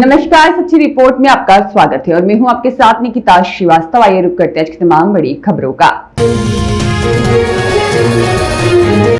नमस्कार, सच्ची रिपोर्ट में आपका स्वागत है और मैं हूं आपके साथ निकिता श्रीवास्तव। आइए रुक करते हैं आज की तमाम बड़ी खबरों का।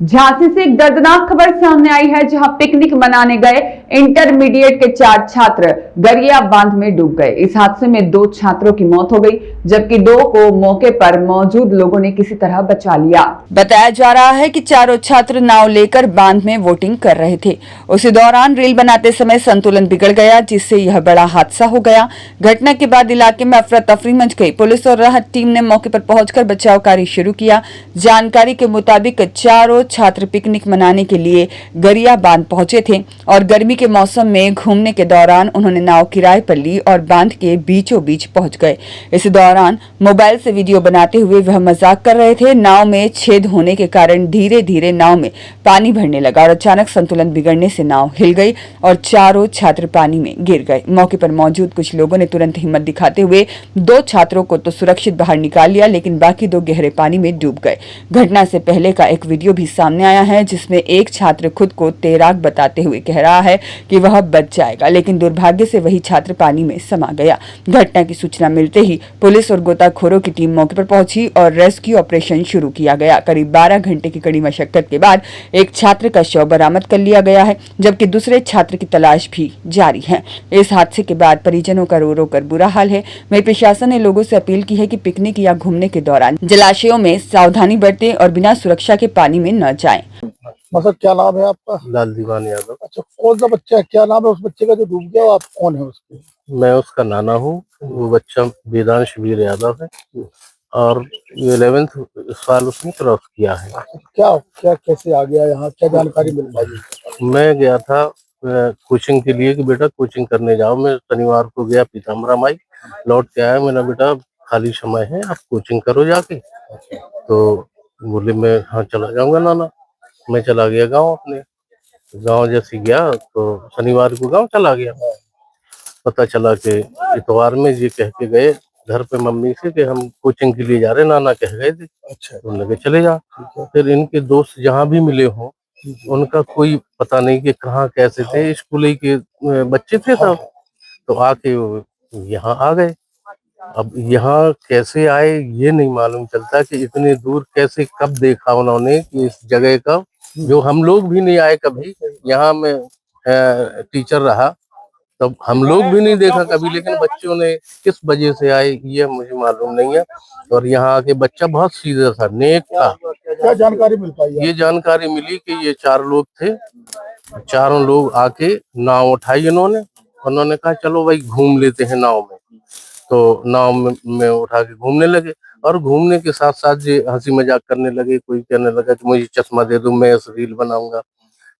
झांसी से एक दर्दनाक खबर सामने आई है, जहां पिकनिक मनाने गए इंटरमीडिएट के 4 छात्र गरिया बांध में डूब गए। इस हादसे में 2 छात्रों की मौत हो गई, जबकि 2 को मौके पर मौजूद लोगों ने किसी तरह बचा लिया। बताया जा रहा है कि चारों छात्र नाव लेकर बांध में वोटिंग कर रहे थे। उसी दौरान रील बनाते समय संतुलन बिगड़ गया, जिससे यह बड़ा हादसा हो गया। घटना के बाद इलाके में अफरा तफरी मच गई। पुलिस और राहत टीम ने मौके पर पहुंचकर बचाव कार्य शुरू किया। जानकारी के मुताबिक चारों छात्र पिकनिक मनाने के लिए गरिया बांध पहुंचे थे और गर्मी के मौसम में घूमने के दौरान उन्होंने नाव किराए पर ली और बांध के बीचों बीच पहुंच गए। इस दौरान मोबाइल से वीडियो बनाते हुए वह मजाक कर रहे थे। नाव में छेद होने के कारण धीरे धीरे नाव में पानी भरने लगा और अचानक संतुलन बिगड़ने से नाव हिल गई और चारों छात्र पानी में गिर गए। मौके पर मौजूद कुछ लोगों ने तुरंत हिम्मत दिखाते हुए 2 छात्रों को तो सुरक्षित बाहर निकाल लिया, लेकिन बाकी 2 गहरे पानी में डूब गए। घटना से पहले का एक वीडियो भी सामने आया है, जिसमें एक छात्र खुद को तैराक बताते हुए कह रहा है कि वह बच जाएगा, लेकिन दुर्भाग्य से वही छात्र पानी में समा गया। घटना की सूचना मिलते ही पुलिस और गोताखोरों की टीम मौके पर पहुंची और रेस्क्यू ऑपरेशन शुरू किया गया। करीब 12 घंटे की कड़ी मशक्कत के बाद एक छात्र का शव बरामद कर लिया गया है, जबकि दूसरे छात्र की तलाश भी जारी है। इस हादसे के बाद परिजनों का रो रो कर बुरा हाल है। वहीं प्रशासन ने लोगों से अपील की है कि पिकनिक या घूमने के दौरान जलाशयों में सावधानी बरतें और बिना सुरक्षा के पानी में न जाएं। मतलब क्या नाम है आपका? लाल दीवान यादव। अच्छा, कौन सा बच्चा है? क्या नाम है उस बच्चे का जो डूब गया? आप कौन है उसके? मैं उसका नाना हूँ। वो बच्चा वेदांश वीर यादव है और 11th साल उसने क्रॉस किया है। क्या क्या कैसे आ गया यहाँ? क्या जानकारी मिल पाई? मैं गया था कोचिंग के लिए कि बेटा कोचिंग करने जाओ। मैं शनिवार को गया पीताम्बरा माई, लौट के आया। मैंने बेटा खाली समय है, आप कोचिंग करो जाके। तो बोले मैं हाँ चला जाऊंगा नाना। मैं चला गया गाँव अपने। गाँव जैसे गया तो शनिवार को गाँव चला गया। पता चला कि इतवार में ये कह के गए घर पे मम्मी से कि हम कोचिंग के लिए जा रहे, नाना कह गए थे। अच्छा, तो लगे चले जा। फिर इनके दोस्त जहाँ भी मिले हों उनका कोई पता नहीं कि कहाँ कैसे थे। स्कूल ही के बच्चे थे सब। तो आके यहाँ आ गए। अब यहाँ कैसे आए ये नहीं मालूम चलता कि इतने दूर कैसे कब देखा उन्होंने कि इस जगह का, जो हम लोग भी नहीं आए कभी। यहाँ में टीचर रहा तब हम लोग भी नहीं देखा कभी, लेकिन बच्चों ने किस वजह से आए ये मुझे मालूम नहीं है। और यहाँ आके बच्चा बहुत सीधा था, नेक था। क्या जानकारी मिल पाई? ये जानकारी मिली कि ये 4 लोग थे। चारों लोग आके नाव उठाई उन्होंने कहा चलो भाई घूम लेते हैं नाव में। तो नाव में उठा के घूमने लगे और घूमने के साथ साथ ये हंसी मजाक करने लगे। कोई कहने लगा कि मुझे चश्मा दे दो, मैं इस रील बनाऊंगा।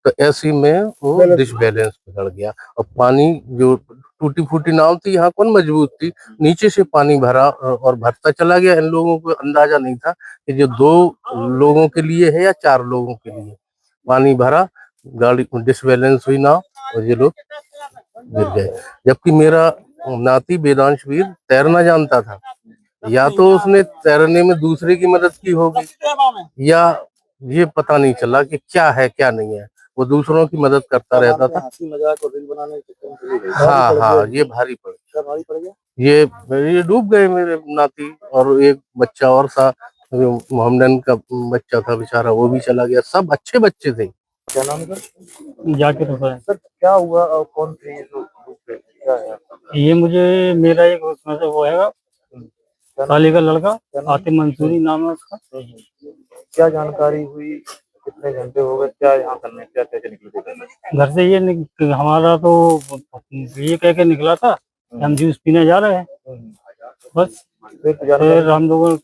तो ऐसी में वो डिसबैलेंस बिगड़ गया और पानी जो टूटी फूटी नाव थी, यहाँ कौन मजबूत थी, नीचे से पानी भरा और भरता चला गया। इन लोगों को अंदाजा नहीं था कि जो 2 लोगों के लिए है या 4 लोगों के लिए। पानी भरा, गाड़ी डिसबैलेंस हुई नाव और ये लोग गिर गए। जबकि मेरा नाती वेदांश वीर तैरना जानता था। या तो उसने तैरने में दूसरे की मदद की होगी या ये पता नहीं चला कि क्या है क्या नहीं है। वो दूसरों की मदद करता रहता था। मजाक और रील बनाने के हाँ, ये भारी पड़ गया। ये डूब गए मेरे नाती और एक बच्चा और था, मोहम्मदन का बच्चा था बेचारा, वो भी चला गया। सब अच्छे बच्चे थे। क्या नाम है जाकिर हुसैन। सर? क्या हुआ और कौन थे ये जो डूब गए? क्या है? ये मुझे मेरा एक उसमें से वो है साली का लड़का आतिम मंसूरी नाम है उसका। क्या जानकारी हुई? कितने घंटे हो गए? क्या यहाँ करने क्या कैसे निकले थे? घर से हमारा तो ये कह के निकला था कि हम जूस पीने जा रहे हैं। बस फिर हम लोगों ने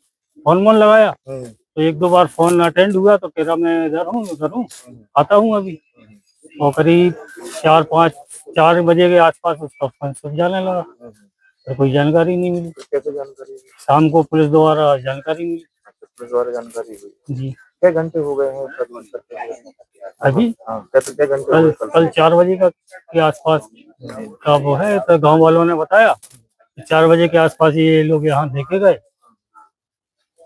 फोन लगाया तो 1-2 बार फोन अटेंड हुआ तो कह रहा मैं इधर हूँ आता हूँ अभी। और करीब 4 बजे के आसपास उसका फोन सुन जाने लगा। तो कोई जानकारी नहीं मिली। कैसे जानकारी? शाम को पुलिस द्वारा जानकारी मिली। पुलिस द्वारा जानकारी हुई जी। क्या घंटे हो गए हैं अभी? हाँ, क्या घंटे हो गए? कल 4 बजे के आसपास का वो है। तो गांव वालों ने बताया 4 बजे के आसपास ये लोग यहाँ देखे गए।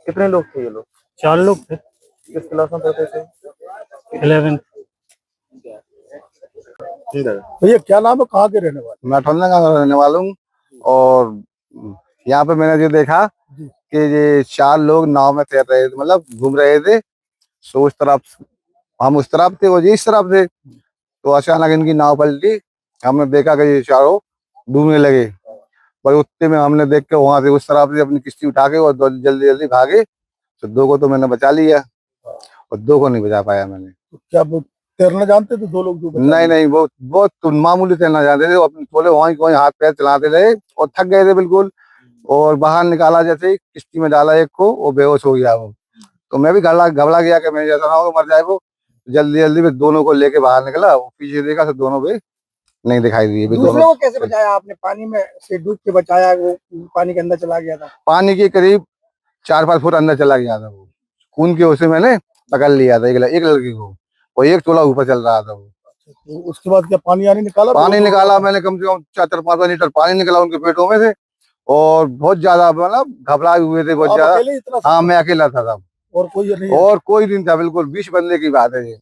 कितने लोग थे ये लोग? 4 लोग थे। किस क्लास में पढ़ते थे? 11। भैया क्या नाम है, कहाँ के रहने वाले? मैं ठंडा का रहने वाला हूँ। और यहाँ पे मैंने जो देखा कि ये 4 लोग नाव में तैर रहे थे, मतलब घूम रहे थे। सो उस तरफ हम उस तरफ थे, वो जी इस तरफ थे। तो अचानक इनकी नाव पलटी, हमने देखा कि ये चारों डूबने लगे। पर उतने में हमने देख के वहां से उस तरफ से अपनी किश्ती उठा के और जल्दी जल्दी भागे। तो 2 को तो मैंने बचा लिया और 2 को नहीं बचा पाया मैंने। तो क्या वो तैरना जानते थे 2 लोग जो बचा नहीं नहीं, वो बहुत मामूली तैरना जानते थे। वो अपने बोले वहीं हाथ पैर चलाते रहे और थक गए थे बिल्कुल। और बाहर निकाला, जैसे ही किश्ती में डाला एक को, वो बेहोश हो गया वो। तो मैं भी घबरा गया कि मैं जैसा ना हो मर जाए वो। जल्दी जल्दी में दोनों को लेके बाहर निकला। वो पीछे देखा तो दोनों भी नहीं दिखाई दिए। दूसरे को कैसे बचाया आपने? पानी में से डूब के बचाया, वो पानी के अंदर चला गया था? पानी के करीब 4-5 फुट अंदर चला गया था वो। खून के उसे मैंने पकड़ लिया था एक लड़की को, और 1 तोला ऊपर चल रहा था वो। तो उसके बाद क्या पानी आने निकाला? पानी निकाला मैंने, कम से कम 4-5 लीटर पानी निकला उनके पेटों में से। और बहुत ज्यादा मतलब घबराए हुए थे, बहुत ज्यादा। हाँ, मैं अकेला था तब। और कोई नहीं? और कोई नहीं था, बिल्कुल 20 बंदे की बात है ये।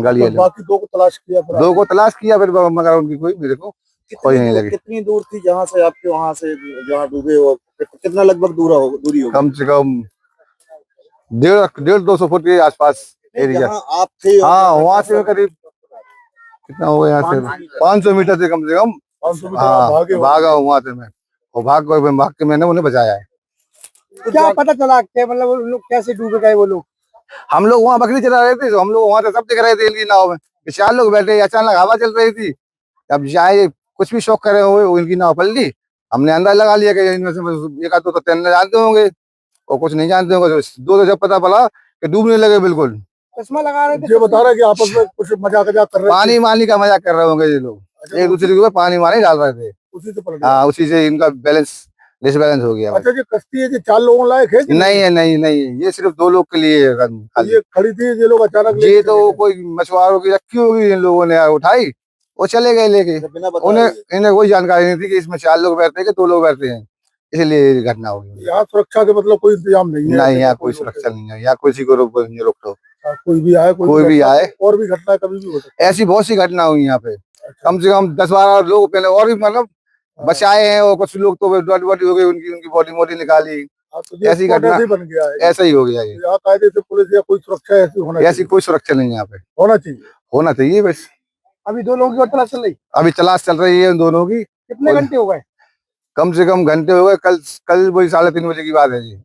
गलिए तो बाकी 2 को तलाश किया? 2 को तलाश किया फिर, मगर उनकी कोई मेरे को कोई नहीं लगी। कितनी दूर थी जहाँ से आपके वहाँ से जहाँ डूबे हो? कितना लगभग दूरी होगी? कम से कम 150-200 फुट के आसपास एरिया। आप थे? हाँ, वहाँ से करीब कितना हो गया, यहाँ से 500 मीटर से कम 500 मीटर हाँ, भागा हूँ वहाँ से मैं। और भाग के मैंने उन्हें बचाया है। तो क्या पता चला क्या, मतलब वो लोग कैसे डूब गए? वो लोग, हम लोग वहाँ बकरी चला रहे थे, तो हम लोग वहाँ से सब दिख रहे थे इनकी नाव में। 4 लोग बैठे, अचानक हवा चल रही थी। अब जाए कुछ भी शौक करे हुए, इनकी नाव पलटी। हमने अंदाजा लगा लिया कि इनमें से 1-2 तो तैरना जानते होंगे और कुछ नहीं जानते होंगे। 2 तो जब पता पड़ा कि डूबने लगे बिल्कुल। चश्मा लगा रहे थे? ये बता रहा है कि आपस में कुछ मजाक कर रहे थे। पानी मानी का मजाक कर रहे होंगे ये लोग। एक दूसरे के ऊपर पानी मानी डाल रहे थे। उसी से पलट गया। हाँ, उसी से इनका डिसबैलेंस हो गया। अच्छा, ये कश्ती है, ये 4 लोगों लायक है? नहीं है, नहीं, ये सिर्फ 2 लोग के लिए है। ये खड़ी थी, ये लोग अचानक ये तो कोई मछुआरों की रखी होगी, इन लोगों ने उठाई, वो चले गए लेके। इन्हें कोई जानकारी नहीं थी कि इसमें 4 लोग बैठते हैं कि 2 लोग बैठते हैं, इसलिए घटना हो गई। यहाँ सुरक्षा के मतलब कोई इंतजाम नहीं है? नहीं, यहाँ कोई सुरक्षा नहीं है। यहाँ किसी को रोक टोक कोई भी आए, कोई भी आए। और भी घटना कभी भी हो सकती है? ऐसी बहुत सी घटना हुई यहाँ पे। कम से कम 10-12 लोग पहले और भी मतलब बचाए हैं, और कुछ लोग तो डेड बॉडी हो गई, उनकी बॉडी निकाली। तो ऐसी घटना बन गया है, ऐसा ही हो गया। ये यहाँ कायदे से पुलिस या कोई सुरक्षा ऐसी होना ऐसी कोई सुरक्षा नहीं यहाँ पे होना चाहिए बस। अभी 2 लोगों की तलाश चल रही? अभी तलाश चल रही है उन दोनों की। कितने घंटे हो गए? कम से कम घंटे हो गए। कल वही 3:30 बजे की बात है जी।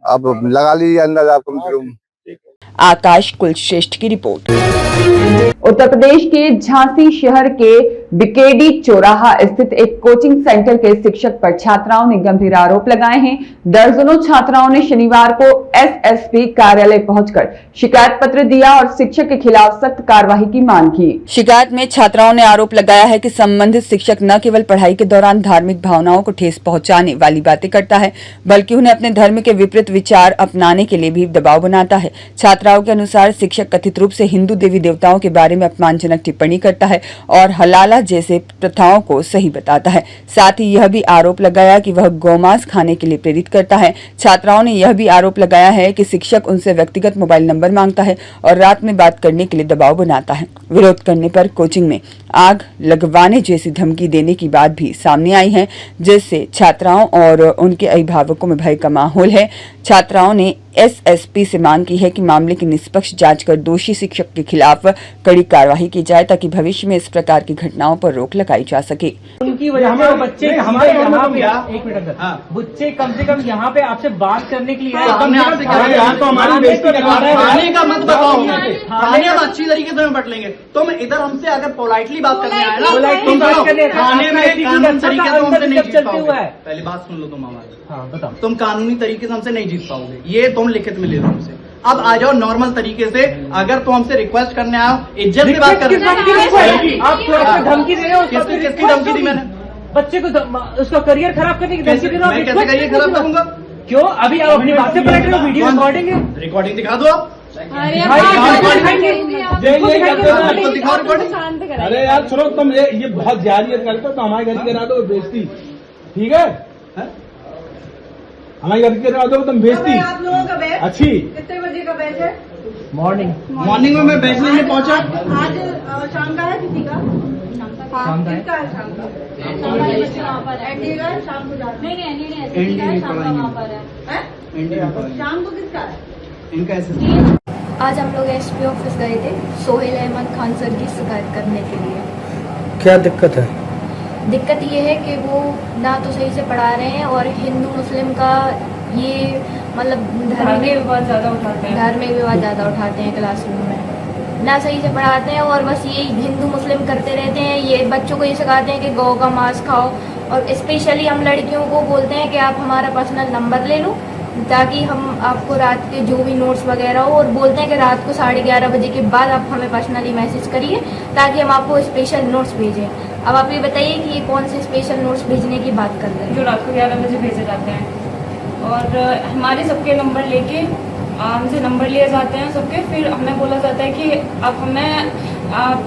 अब लगा लीजिए अंदाजा आप, कम से कम। आकाश कुलश्रेष्ठ की रिपोर्ट। उत्तर प्रदेश के झांसी शहर के बीकेडी चौराहा स्थित एक कोचिंग सेंटर के शिक्षक पर छात्राओं ने गंभीर आरोप लगाए हैं। दर्जनों छात्राओं ने शनिवार को एसएसपी कार्यालय पहुंचकर शिकायत पत्र दिया और शिक्षक के खिलाफ सख्त कार्रवाई की मांग की। शिकायत में छात्राओं ने आरोप लगाया है कि संबंधित शिक्षक न केवल पढ़ाई के दौरान धार्मिक भावनाओं को ठेस पहुंचाने वाली बातें करता है, बल्कि उन्हें अपने धर्म के विपरीत विचार अपनाने के लिए भी दबाव बनाता है। छात्राओं के अनुसार शिक्षक कथित रूप से हिंदू देवी देवताओं के बारे में अपमानजनक टिप्पणी करता है और हलाला जैसे प्रथाओं को सही बताता है। साथ ही यह भी आरोप लगाया कि वह गौमांस खाने के लिए प्रेरित करता है। छात्राओं ने यह भी आरोप लगाया है कि शिक्षक उनसे व्यक्तिगत मोबाइल नंबर मांगता है और रात में बात करने के लिए दबाव बनाता है। विरोध करने पर कोचिंग में आग लगवाने जैसी धमकी देने की बात भी सामने आई है, जिससे छात्राओं और उनके अभिभावकों में भय का माहौल है। छात्राओं ने एसएसपी से मांग की है कि मामले की निष्पक्ष जांच कर दोषी शिक्षक के खिलाफ कड़ी कार्रवाई की जाए, ताकि भविष्य में इस प्रकार की घटनाओं पर रोक लगाई जा सके। उनकी वजह से बच्चे हमारे यहाँ पे एक मिनट बच्चे कम से कम यहाँ पे आपसे बात करने के लिए आए। थाने का मत बताओ, थाने हम अच्छी तरीके से बट लेंगे। तुम इधर हमसे अगर पोलाइटली बात करने आए ना, तुम थाने में कानूनी तरीके से हमसे नहीं जीत पाओगे। पहली बात सुन लो तुम हमारी। हाँ बताओ। तुम कानूनी तरीके से हमसे नहीं जीत पाओगे, ये तुम लिखित में ले लो हमसे। अब आ जाओ नॉर्मल तरीके से। अगर तुम हमसे रिक्वेस्ट करने आओ, इज्जत से बात कर। आप धमकी दे रहे हो? किसकी धमकी दी मैंने? बच्चे को उसका करियर खराब करने की धमकी दे रहे हो? मैं कैसे करियर खराब करूंगा? क्यों? अभी आप अपनी बात से पलट रहे हो। वीडियो रिकॉर्डिंग है, रिकॉर्डिंग दिखा दो आप। अरे यार सुनो, तुम ये बहुत जारियत करते हो तो हमारे घर करा दो बेइज्जती, ठीक है? हमारे घर करा दो तुम बेइज्जती। आप लोगों का बैच अच्छी कितने बजे का बैच है? मॉर्निंग में मैं बैचने में पहुंचा। आज शाम का है किसी का? हाँ, किसका है शाम को? एनडीए का है, शाम को जाना। हैं? शाम को किसका है? इनका ऐसे आज हम लोग एसपी ऑफिस गए थे सोहेल अहमद खान सर की शिकायत करने के लिए। क्या दिक्कत है? दिक्कत ये है कि वो ना तो सही से पढ़ा रहे हैं और हिंदू मुस्लिम का ये मतलब धार्मिक विवाद ज़्यादा उठाते हैं क्लासरूम में, ना सही से पढ़ाते हैं और बस ये हिंदू मुस्लिम करते रहते हैं। ये बच्चों को ये सिखाते हैं कि गौ का मांस खाओ और स्पेशली हम लड़कियों को बोलते हैं कि आप हमारा पर्सनल नंबर ले लो ताकि हम आपको रात के जो भी नोट्स वगैरह हो, और बोलते हैं कि रात को 11:30 बजे के बाद आप हमें पर्सनली मैसेज करिए ताकि हम आपको स्पेशल नोट्स भेजें। अब आप ये बताइए कि ये कौन से स्पेशल नोट्स भेजने की बात कर रहे हैं? जो रात को 11 बजे भेजे जाते हैं और हमारे सबके नंबर लेके हमसे नंबर लिए जाते हैं सबके, फिर हमें बोला जाता है कि आप हमें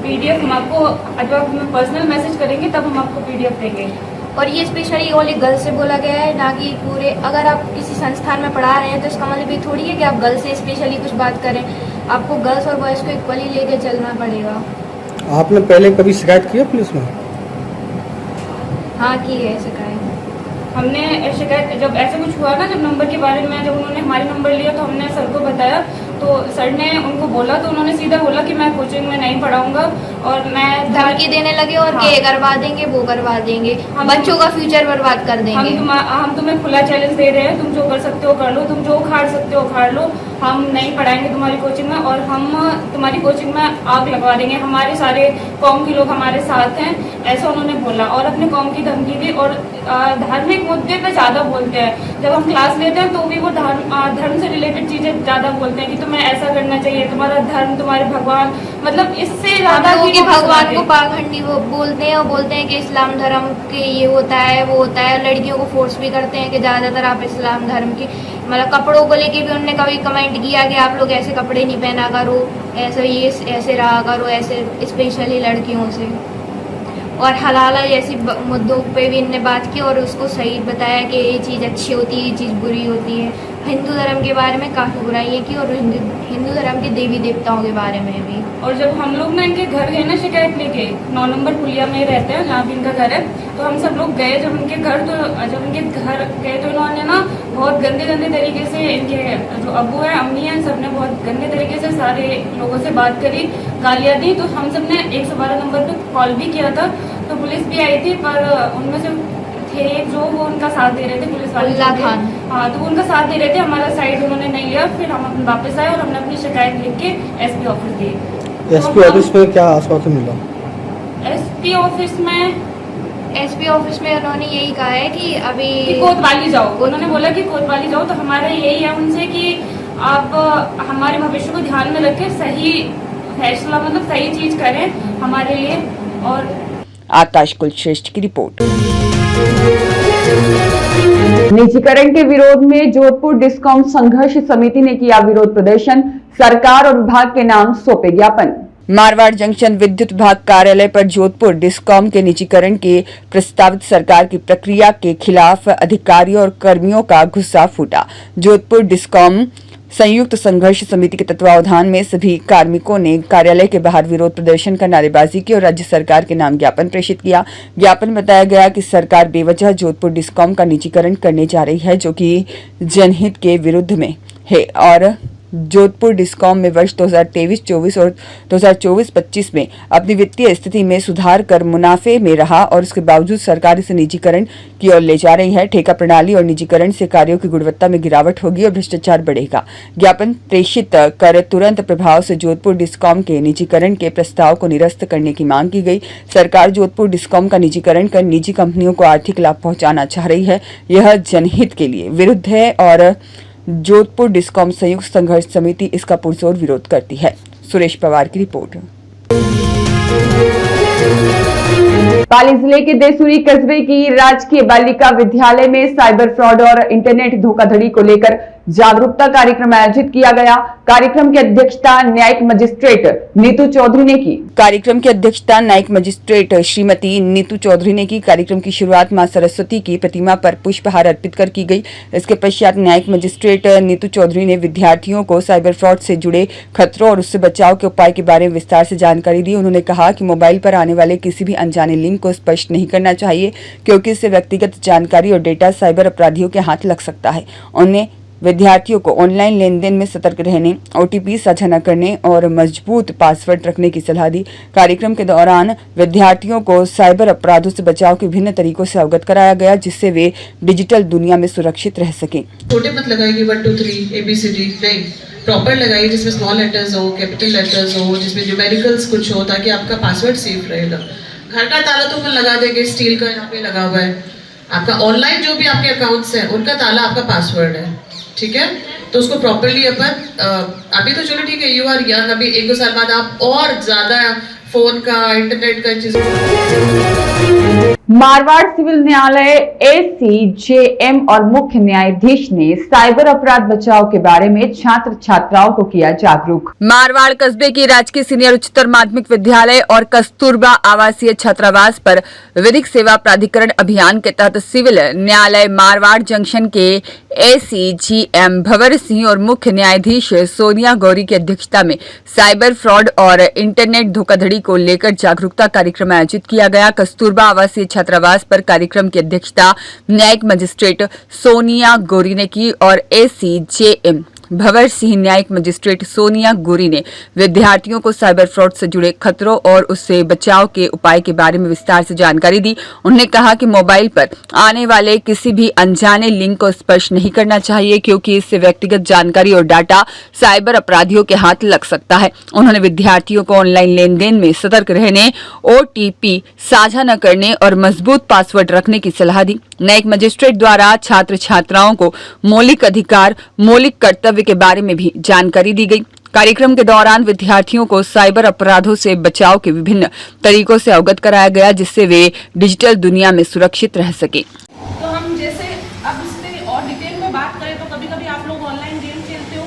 PDF हम आपको, जब आप हमें पर्सनल मैसेज करेंगे तब हम आपको PDF देंगे। और ये स्पेशली ओनली गर्ल्स से बोला गया है, ना कि पूरे। अगर आप किसी संस्थान में पढ़ा रहे हैं तो इसका मतलब ये थोड़ी है कि आप गर्ल्स से स्पेशली कुछ बात करें। आपको गर्ल्स और बॉयज़ को इक्वली लेके चलना पड़ेगा। आपने पहले कभी शिकायत की है पुलिस में? हाँ की है शिकायत। हमने शिकायत जब ऐसे कुछ हुआ ना, जब नंबर के बारे में, जब उन्होंने हमारे नंबर लिया तो हमने सर को बताया, तो सर ने उनको बोला, तो उन्होंने सीधा बोला कि मैं कोचिंग में नहीं पढ़ाऊंगा और मैं धमकी देने लगे और हाँ। ये करवा देंगे वो करवा देंगे, बच्चों का फ्यूचर बर्बाद कर देंगे। हम तुम्हें खुला चैलेंज दे रहे हैं, तुम जो कर सकते हो कर लो, तुम जो उखाड़ सकते हो उखाड़ लो, हम नहीं पढ़ाएंगे तुम्हारी कोचिंग में और हम तुम्हारी कोचिंग में आग लगवा देंगे। हमारे सारे कौम के लोग हमारे साथ हैं, ऐसा उन्होंने बोला और अपने कौम की धमकी दी। और धार्मिक मुद्दे पे ज़्यादा बोलते हैं, जब हम क्लास लेते हैं तो भी वो धर्म से रिलेटेड चीज़ें ज़्यादा बोलते हैं कि तुम्हें ऐसा करना चाहिए, तुम्हारा धर्म, तुम्हारे भगवान, मतलब इससे ज़्यादा कि भगवान को पाखंडी वो बोलते हैं और बोलते हैं कि इस्लाम धर्म के ये होता है वो होता है। लड़कियों को फोर्स भी करते हैं कि ज़्यादातर आप इस्लाम धर्म की, मतलब कपड़ों को लेके भी उन्होंने कभी कमेंट किया कि आप लोग ऐसे कपड़े नहीं पहना करो, ऐसे रहा करो, ऐसे स्पेशली लड़कियों से। और हलाला जैसी मुद्दों पे भी इनने बात की और उसको सही बताया कि ये चीज़ अच्छी होती है, ये चीज़ बुरी होती है। हिंदू धर्म के बारे में काफ़ी बुराइयाँ की और हिंदू धर्म के देवी देवताओं के बारे में भी। और जब हम लोग ना इनके घर गए ना शिकायत लेके, 9 नंबर पुलिया में रहते हैं जहाँ भी इनका घर है, तो हम सब लोग गए जब इनके घर, तो जब इनके घर गए तो इन्होंने ना बहुत गंदे तरीके से, इनके जो अब्बू हैं अम्मी हैं सब ने बहुत गंदे तरीके से सारे लोगों से बात करी, गालियाँ दी। तो हम सब ने 112 नंबर पर कॉल भी किया था, तो पुलिस भी आई थी, पर उनमें से थे जो वो उनका साथ दे रहे थे पुलिस वाले खान, हाँ, तो उनका साथ दे रहे थे, हमारा साइड उन्होंने नहीं लिया। फिर हम अपने वापस आए और हमने अपनी शिकायत लिख के SP ऑफिस दी। SP ऑफिस में क्या आश्वासन मिला? SP ऑफिस में उन्होंने यही कहा है कि अभी कोतवाली जाओ, उन्होंने बोला कि कोतवाली जाओ। तो हमारा यही है उनसे कि आप हमारे भविष्य को ध्यान में रखें, सही फैसला मतलब सही चीज करें हमारे लिए। और आकाश कुलश्रेष्ठ की रिपोर्ट। निजीकरण के विरोध में जोधपुर डिस्कॉम संघर्ष समिति ने किया विरोध प्रदर्शन, सरकार और विभाग के नाम सौंपे ज्ञापन। मारवाड़ जंक्शन विद्युत विभाग कार्यालय पर जोधपुर डिस्कॉम के निजीकरण के प्रस्तावित सरकार की प्रक्रिया के खिलाफ अधिकारियों और कर्मियों का गुस्सा फूटा। जोधपुर डिस्कॉम संयुक्त संघर्ष समिति के तत्वावधान में सभी कार्मिकों ने कार्यालय के बाहर विरोध प्रदर्शन कर नारेबाजी की और राज्य सरकार के नाम ज्ञापन प्रेषित किया। ज्ञापन में बताया गया कि सरकार बेवजह जोधपुर डिस्कॉम का निजीकरण करने जा रही है, जो कि जनहित के विरुद्ध में है और जोधपुर डिस्कॉम में वर्ष 2023-24 और 2024-25 में अपनी वित्तीय स्थिति में सुधार कर मुनाफे में रहा और उसके बावजूद सरकार इसे निजीकरण की ओर ले जा रही है। ठेका प्रणाली और निजीकरण से कार्यों की गुणवत्ता में गिरावट होगी और भ्रष्टाचार बढ़ेगा। ज्ञापन प्रेषित कर तुरंत प्रभाव से जोधपुर डिस्कॉम के निजीकरण के प्रस्ताव को निरस्त करने की मांग की गई। सरकार जोधपुर डिस्कॉम का निजीकरण कर निजी कंपनियों को आर्थिक लाभ पहुंचाना चाह रही है, यह जनहित के लिए विरुद्ध है और जोधपुर डिस्कॉम संयुक्त संघर्ष समिति इसका पुरजोर विरोध करती है। सुरेश पवार की रिपोर्ट। पाली जिले के देसुरी कस्बे की राजकीय बालिका विद्यालय में साइबर फ्रॉड और इंटरनेट धोखाधड़ी को लेकर जागरूकता कार्यक्रम आयोजित किया गया। कार्यक्रम की अध्यक्षता न्यायिक मजिस्ट्रेट नीतू चौधरी ने की। कार्यक्रम की अध्यक्षता न्यायिक मजिस्ट्रेट श्रीमती नीतू चौधरी ने की। कार्यक्रम की शुरुआत मां सरस्वती की प्रतिमा पर पुष्पहार अर्पित कर की गई। इसके पश्चात न्यायिक मजिस्ट्रेट नीतू चौधरी ने विद्यार्थियों को साइबर फ्रॉड से जुड़े खतरों और उससे बचाव के उपाय के बारे में विस्तार से जानकारी दी। उन्होंने कहा कि मोबाइल पर आने वाले किसी भी अनजाने लिंक को स्पर्श नहीं करना चाहिए, क्योंकि इससे व्यक्तिगत जानकारी और डेटा साइबर अपराधियों के हाथ लग सकता है। उन्हें विद्यार्थियों को ऑनलाइन लेनदेन में सतर्क रहने, OTP साझा न करने और मजबूत पासवर्ड रखने की सलाह दी। कार्यक्रम के दौरान विद्यार्थियों को साइबर अपराधों से बचाव के विभिन्न तरीकों से अवगत कराया गया, जिससे वे डिजिटल दुनिया में सुरक्षित रह सकें। छोटे मत लगाइए 1 2 3 ABCD, नहीं, प्रॉपर लगाइए जिसमें स्मॉल लेटर्स हो, कैपिटल लेटर्स हो, जिसमें न्यूमेरिकल्स कुछ हो, ताकि आपका पासवर्ड सेफ रहेगा। घर का ताला तो मैं लगा देंगे, स्टील का यहाँ पे लगा हुआ है। आपका ऑनलाइन जो भी आपके अकाउंट्स हैं उनका ताला आपका पासवर्ड है, ठीक है? तो उसको प्रॉपरली अपन अभी तो चलो ठीक है, यू आर यंग, अभी 1-2 साल बाद आप और ज्यादा फोन का, इंटरनेट का चीजों। मारवाड़ सिविल न्यायालय ACJM और मुख्य न्यायाधीश ने साइबर अपराध बचाव के बारे में छात्र छात्राओं को किया जागरूक। मारवाड़ कस्बे की राजकीय सीनियर उच्चतर माध्यमिक विद्यालय और कस्तूरबा आवासीय छात्रावास पर विधिक सेवा प्राधिकरण अभियान के तहत सिविल न्यायालय मारवाड़ जंक्शन के ACJM भंवर सिंह और मुख्य न्यायाधीश सोनिया गौरी की अध्यक्षता में साइबर फ्रॉड और इंटरनेट धोखाधड़ी को लेकर जागरूकता कार्यक्रम आयोजित किया गया। कस्तूरबा आवासीय छात्रावास पर कार्यक्रम की अध्यक्षता न्यायिक मजिस्ट्रेट सोनिया गौरी ने की और ACJM भंवर सिंह न्यायिक मजिस्ट्रेट सोनिया गौरी ने विद्यार्थियों को साइबर फ्रॉड से जुड़े खतरों और उससे बचाव के उपाय के बारे में विस्तार से जानकारी दी। उन्होंने कहा कि मोबाइल पर आने वाले किसी भी अनजाने लिंक को स्पर्श नहीं करना चाहिए, क्योंकि इससे व्यक्तिगत जानकारी और डाटा साइबर अपराधियों के हाथ लग सकता है। उन्होंने विद्यार्थियों को ऑनलाइन लेनदेन में सतर्क रहने, OTP साझा न करने और मजबूत पासवर्ड रखने की सलाह दी। न्यायिक मजिस्ट्रेट द्वारा छात्र छात्राओं को मौलिक अधिकार, मौलिक कर्तव्य के बारे में भी जानकारी दी गई। कार्यक्रम के दौरान विद्यार्थियों को साइबर अपराधों से बचाव के विभिन्न तरीकों से अवगत कराया गया, जिससे वे डिजिटल दुनिया में सुरक्षित रह सके। तो हम जैसे अब इससे और डिटेल में बात करें तो कभी-कभी आप लोग ऑनलाइन गेम खेलते हो,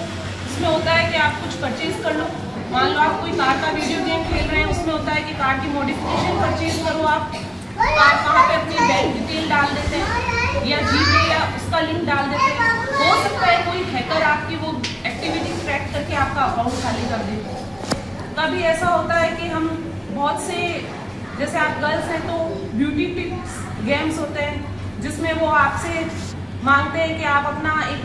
इसमें होता है कि आप कुछ परचेज कर लो। मान लो आप कोई कार का वीडियो गेम खेल रहे हैं, उसमें होता है कि कार की मॉडिफिकेशन परचेज करो। आप वहाँ पे अपनी बैंक डिटेल डाल देते हैं या जीपे या उसका लिंक डाल देते हैं। हो सकता है कोई हैकर आपकी वो एक्टिविटी ट्रैक करके आपका अकाउंट खाली कर दे। कभी ऐसा होता है कि हम बहुत से, जैसे आप गर्ल्स हैं तो ब्यूटी टिप्स गेम्स होते हैं, जिसमें वो आपसे मांगते हैं कि आप अपना एक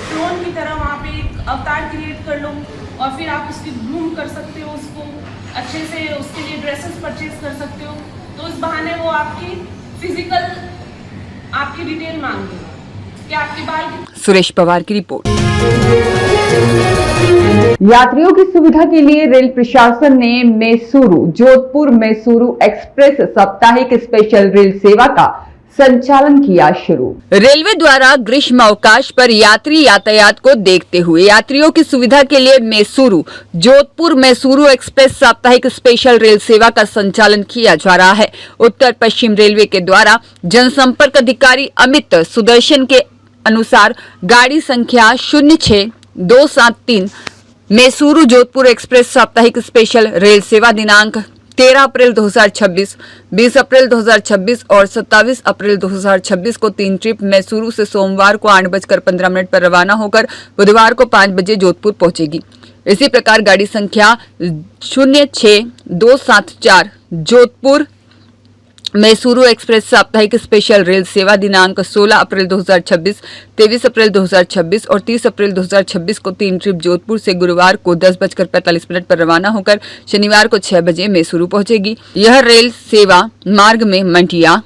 क्लोन की तरह वहाँ पे एक अवतार क्रिएट कर लो और फिर आप उसकी ग्रूम कर सकते हो, उसको अच्छे से उसके लिए ड्रेसेस परचेज कर सकते हो। तो इस बहाने वो आपकी फिजिकल आपकी डिटेल मांगते हैं कि आपके बाल। सुरेश पवार की रिपोर्ट। यात्रियों की सुविधा के लिए रेल प्रशासन ने मैसूरू जोधपुर मैसूरू एक्सप्रेस साप्ताहिक स्पेशल रेल सेवा का संचालन किया शुरू। रेलवे द्वारा ग्रीष्म अवकाश पर यात्री यातायात को देखते हुए यात्रियों की सुविधा के लिए मैसूरू जोधपुर मैसूरू एक्सप्रेस साप्ताहिक स्पेशल रेल सेवा का संचालन किया जा रहा है। उत्तर पश्चिम रेलवे के द्वारा जनसंपर्क अधिकारी अमित सुदर्शन के अनुसार गाड़ी संख्या 06273 मैसूरू जोधपुर एक्सप्रेस साप्ताहिक स्पेशल रेल सेवा दिनांक 13 अप्रैल 2026, 20 अप्रैल 2026 और 27 अप्रैल 2026 को 3 ट्रिप मैसूरू से सोमवार को 8:15 पर रवाना होकर बुधवार को 5 बजे जोधपुर पहुंचेगी। इसी प्रकार गाड़ी संख्या 06274 जोधपुर मैसूरू एक्सप्रेस साप्ताहिक स्पेशल रेल सेवा दिनांक 16 अप्रैल 2026, 23 अप्रैल 2026 और 30 अप्रैल 2026 को 3 ट्रिप जोधपुर से गुरुवार को 10:45 पर रवाना होकर शनिवार को 6 बजे मैसूरू पहुंचेगी। यह रेल सेवा मार्ग में मंडिया,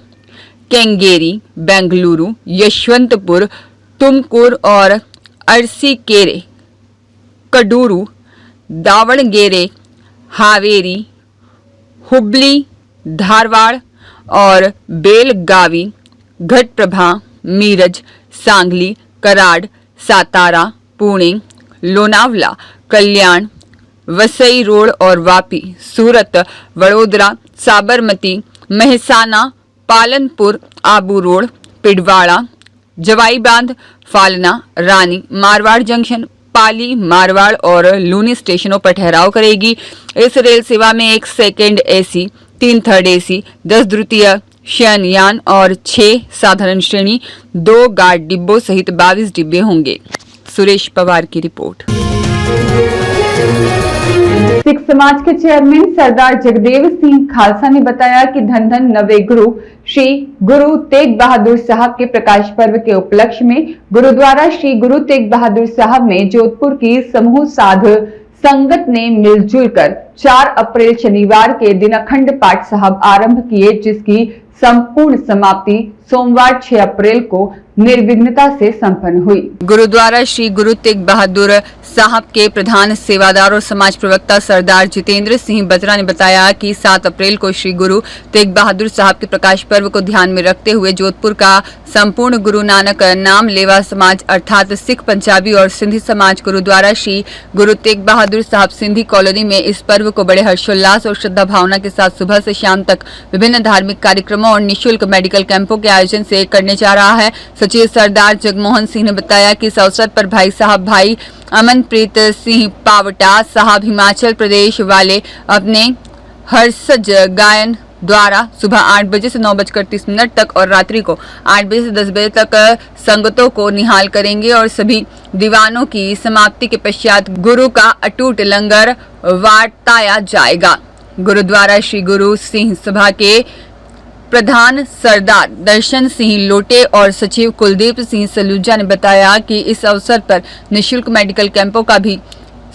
केंगेरी, बेंगलुरु, यशवंतपुर, तुमकुर और अरसीकेरे, कडूरू, दावणगेरे, हावेरी, हुबली, धारवाड़ और बेलगावी, घटप्रभा, मीरज, सांगली, कराड़, सातारा, पुणे, लोनावला, कल्याण, वसई रोड और वापी, सूरत, वडोदरा, साबरमती, मेहसाना, पालनपुर, आबू रोड, पिडवाड़ा, जवाई बांध, फालना, रानी, मारवाड़ जंक्शन, पाली, मारवाड़ और लूनी स्टेशनों पर ठहराव करेगी। इस रेल सेवा में 1 सेकंड एसी, 3 थर्ड एसी, 10 द्वितीय शयनयान और 6 साधारण श्रेणी, 2 गार्ड डिब्बों सहित 22 डिब्बे होंगे। सुरेश पवार की रिपोर्ट। सिख समाज के चेयरमैन सरदार जगदेव सिंह खालसा ने बताया कि धन धन नवे गुरु श्री गुरु तेग बहादुर साहब के प्रकाश पर्व के उपलक्ष्य में गुरुद्वारा श्री गुरु तेग बहादुर साहब में जोधपुर की समूह साधु संगत ने मिलजुल कर 4 अप्रैल शनिवार के दिन अखंड पाठ साहब आरंभ किए, जिसकी संपूर्ण समाप्ति सोमवार 6 अप्रैल को निर्विघ्नता से संपन्न हुई। गुरुद्वारा श्री गुरु तेग बहादुर साहब के प्रधान सेवादार और समाज प्रवक्ता सरदार जितेंद्र सिंह बत्रा ने बताया कि 7 अप्रैल को श्री गुरु तेग बहादुर साहब के प्रकाश पर्व को ध्यान में रखते हुए जोधपुर का संपूर्ण गुरु नानक नाम लेवा समाज अर्थात सिख, पंजाबी और सिंधी समाज गुरुद्वारा श्री गुरु तेग बहादुर साहब सिंधी कॉलोनी में इस पर्व को बड़े हर्षोल्लास और श्रद्धा भावना के साथ सुबह से शाम तक विभिन्न धार्मिक कार्यक्रमों और निःशुल्क मेडिकल कैंपों के आयोजन से करने जा रहा है। सचिव सरदार जगमोहन सिंह ने बताया कि इस अवसर पर भाई अमनप्रीत सिंह पावटा साहब हिमाचल प्रदेश वाले अपने हर्षज गायन द्वारा सुबह 8 बजे से 9:30 तक और रात्रि को 8 बजे से 10 बजे तक संगतों को निहाल करेंगे और सभी दीवानों की समाप्ति के पश्चात गुरु का अटूट लंगर बांटा जाएगा। गुरुद्वारा श्री गुरु सिंह सभा के प्रधान सरदार दर्शन सिंह लोटे और सचिव कुलदीप सिंह सलूजा ने बताया कि इस अवसर पर निःशुल्क मेडिकल कैंपों का भी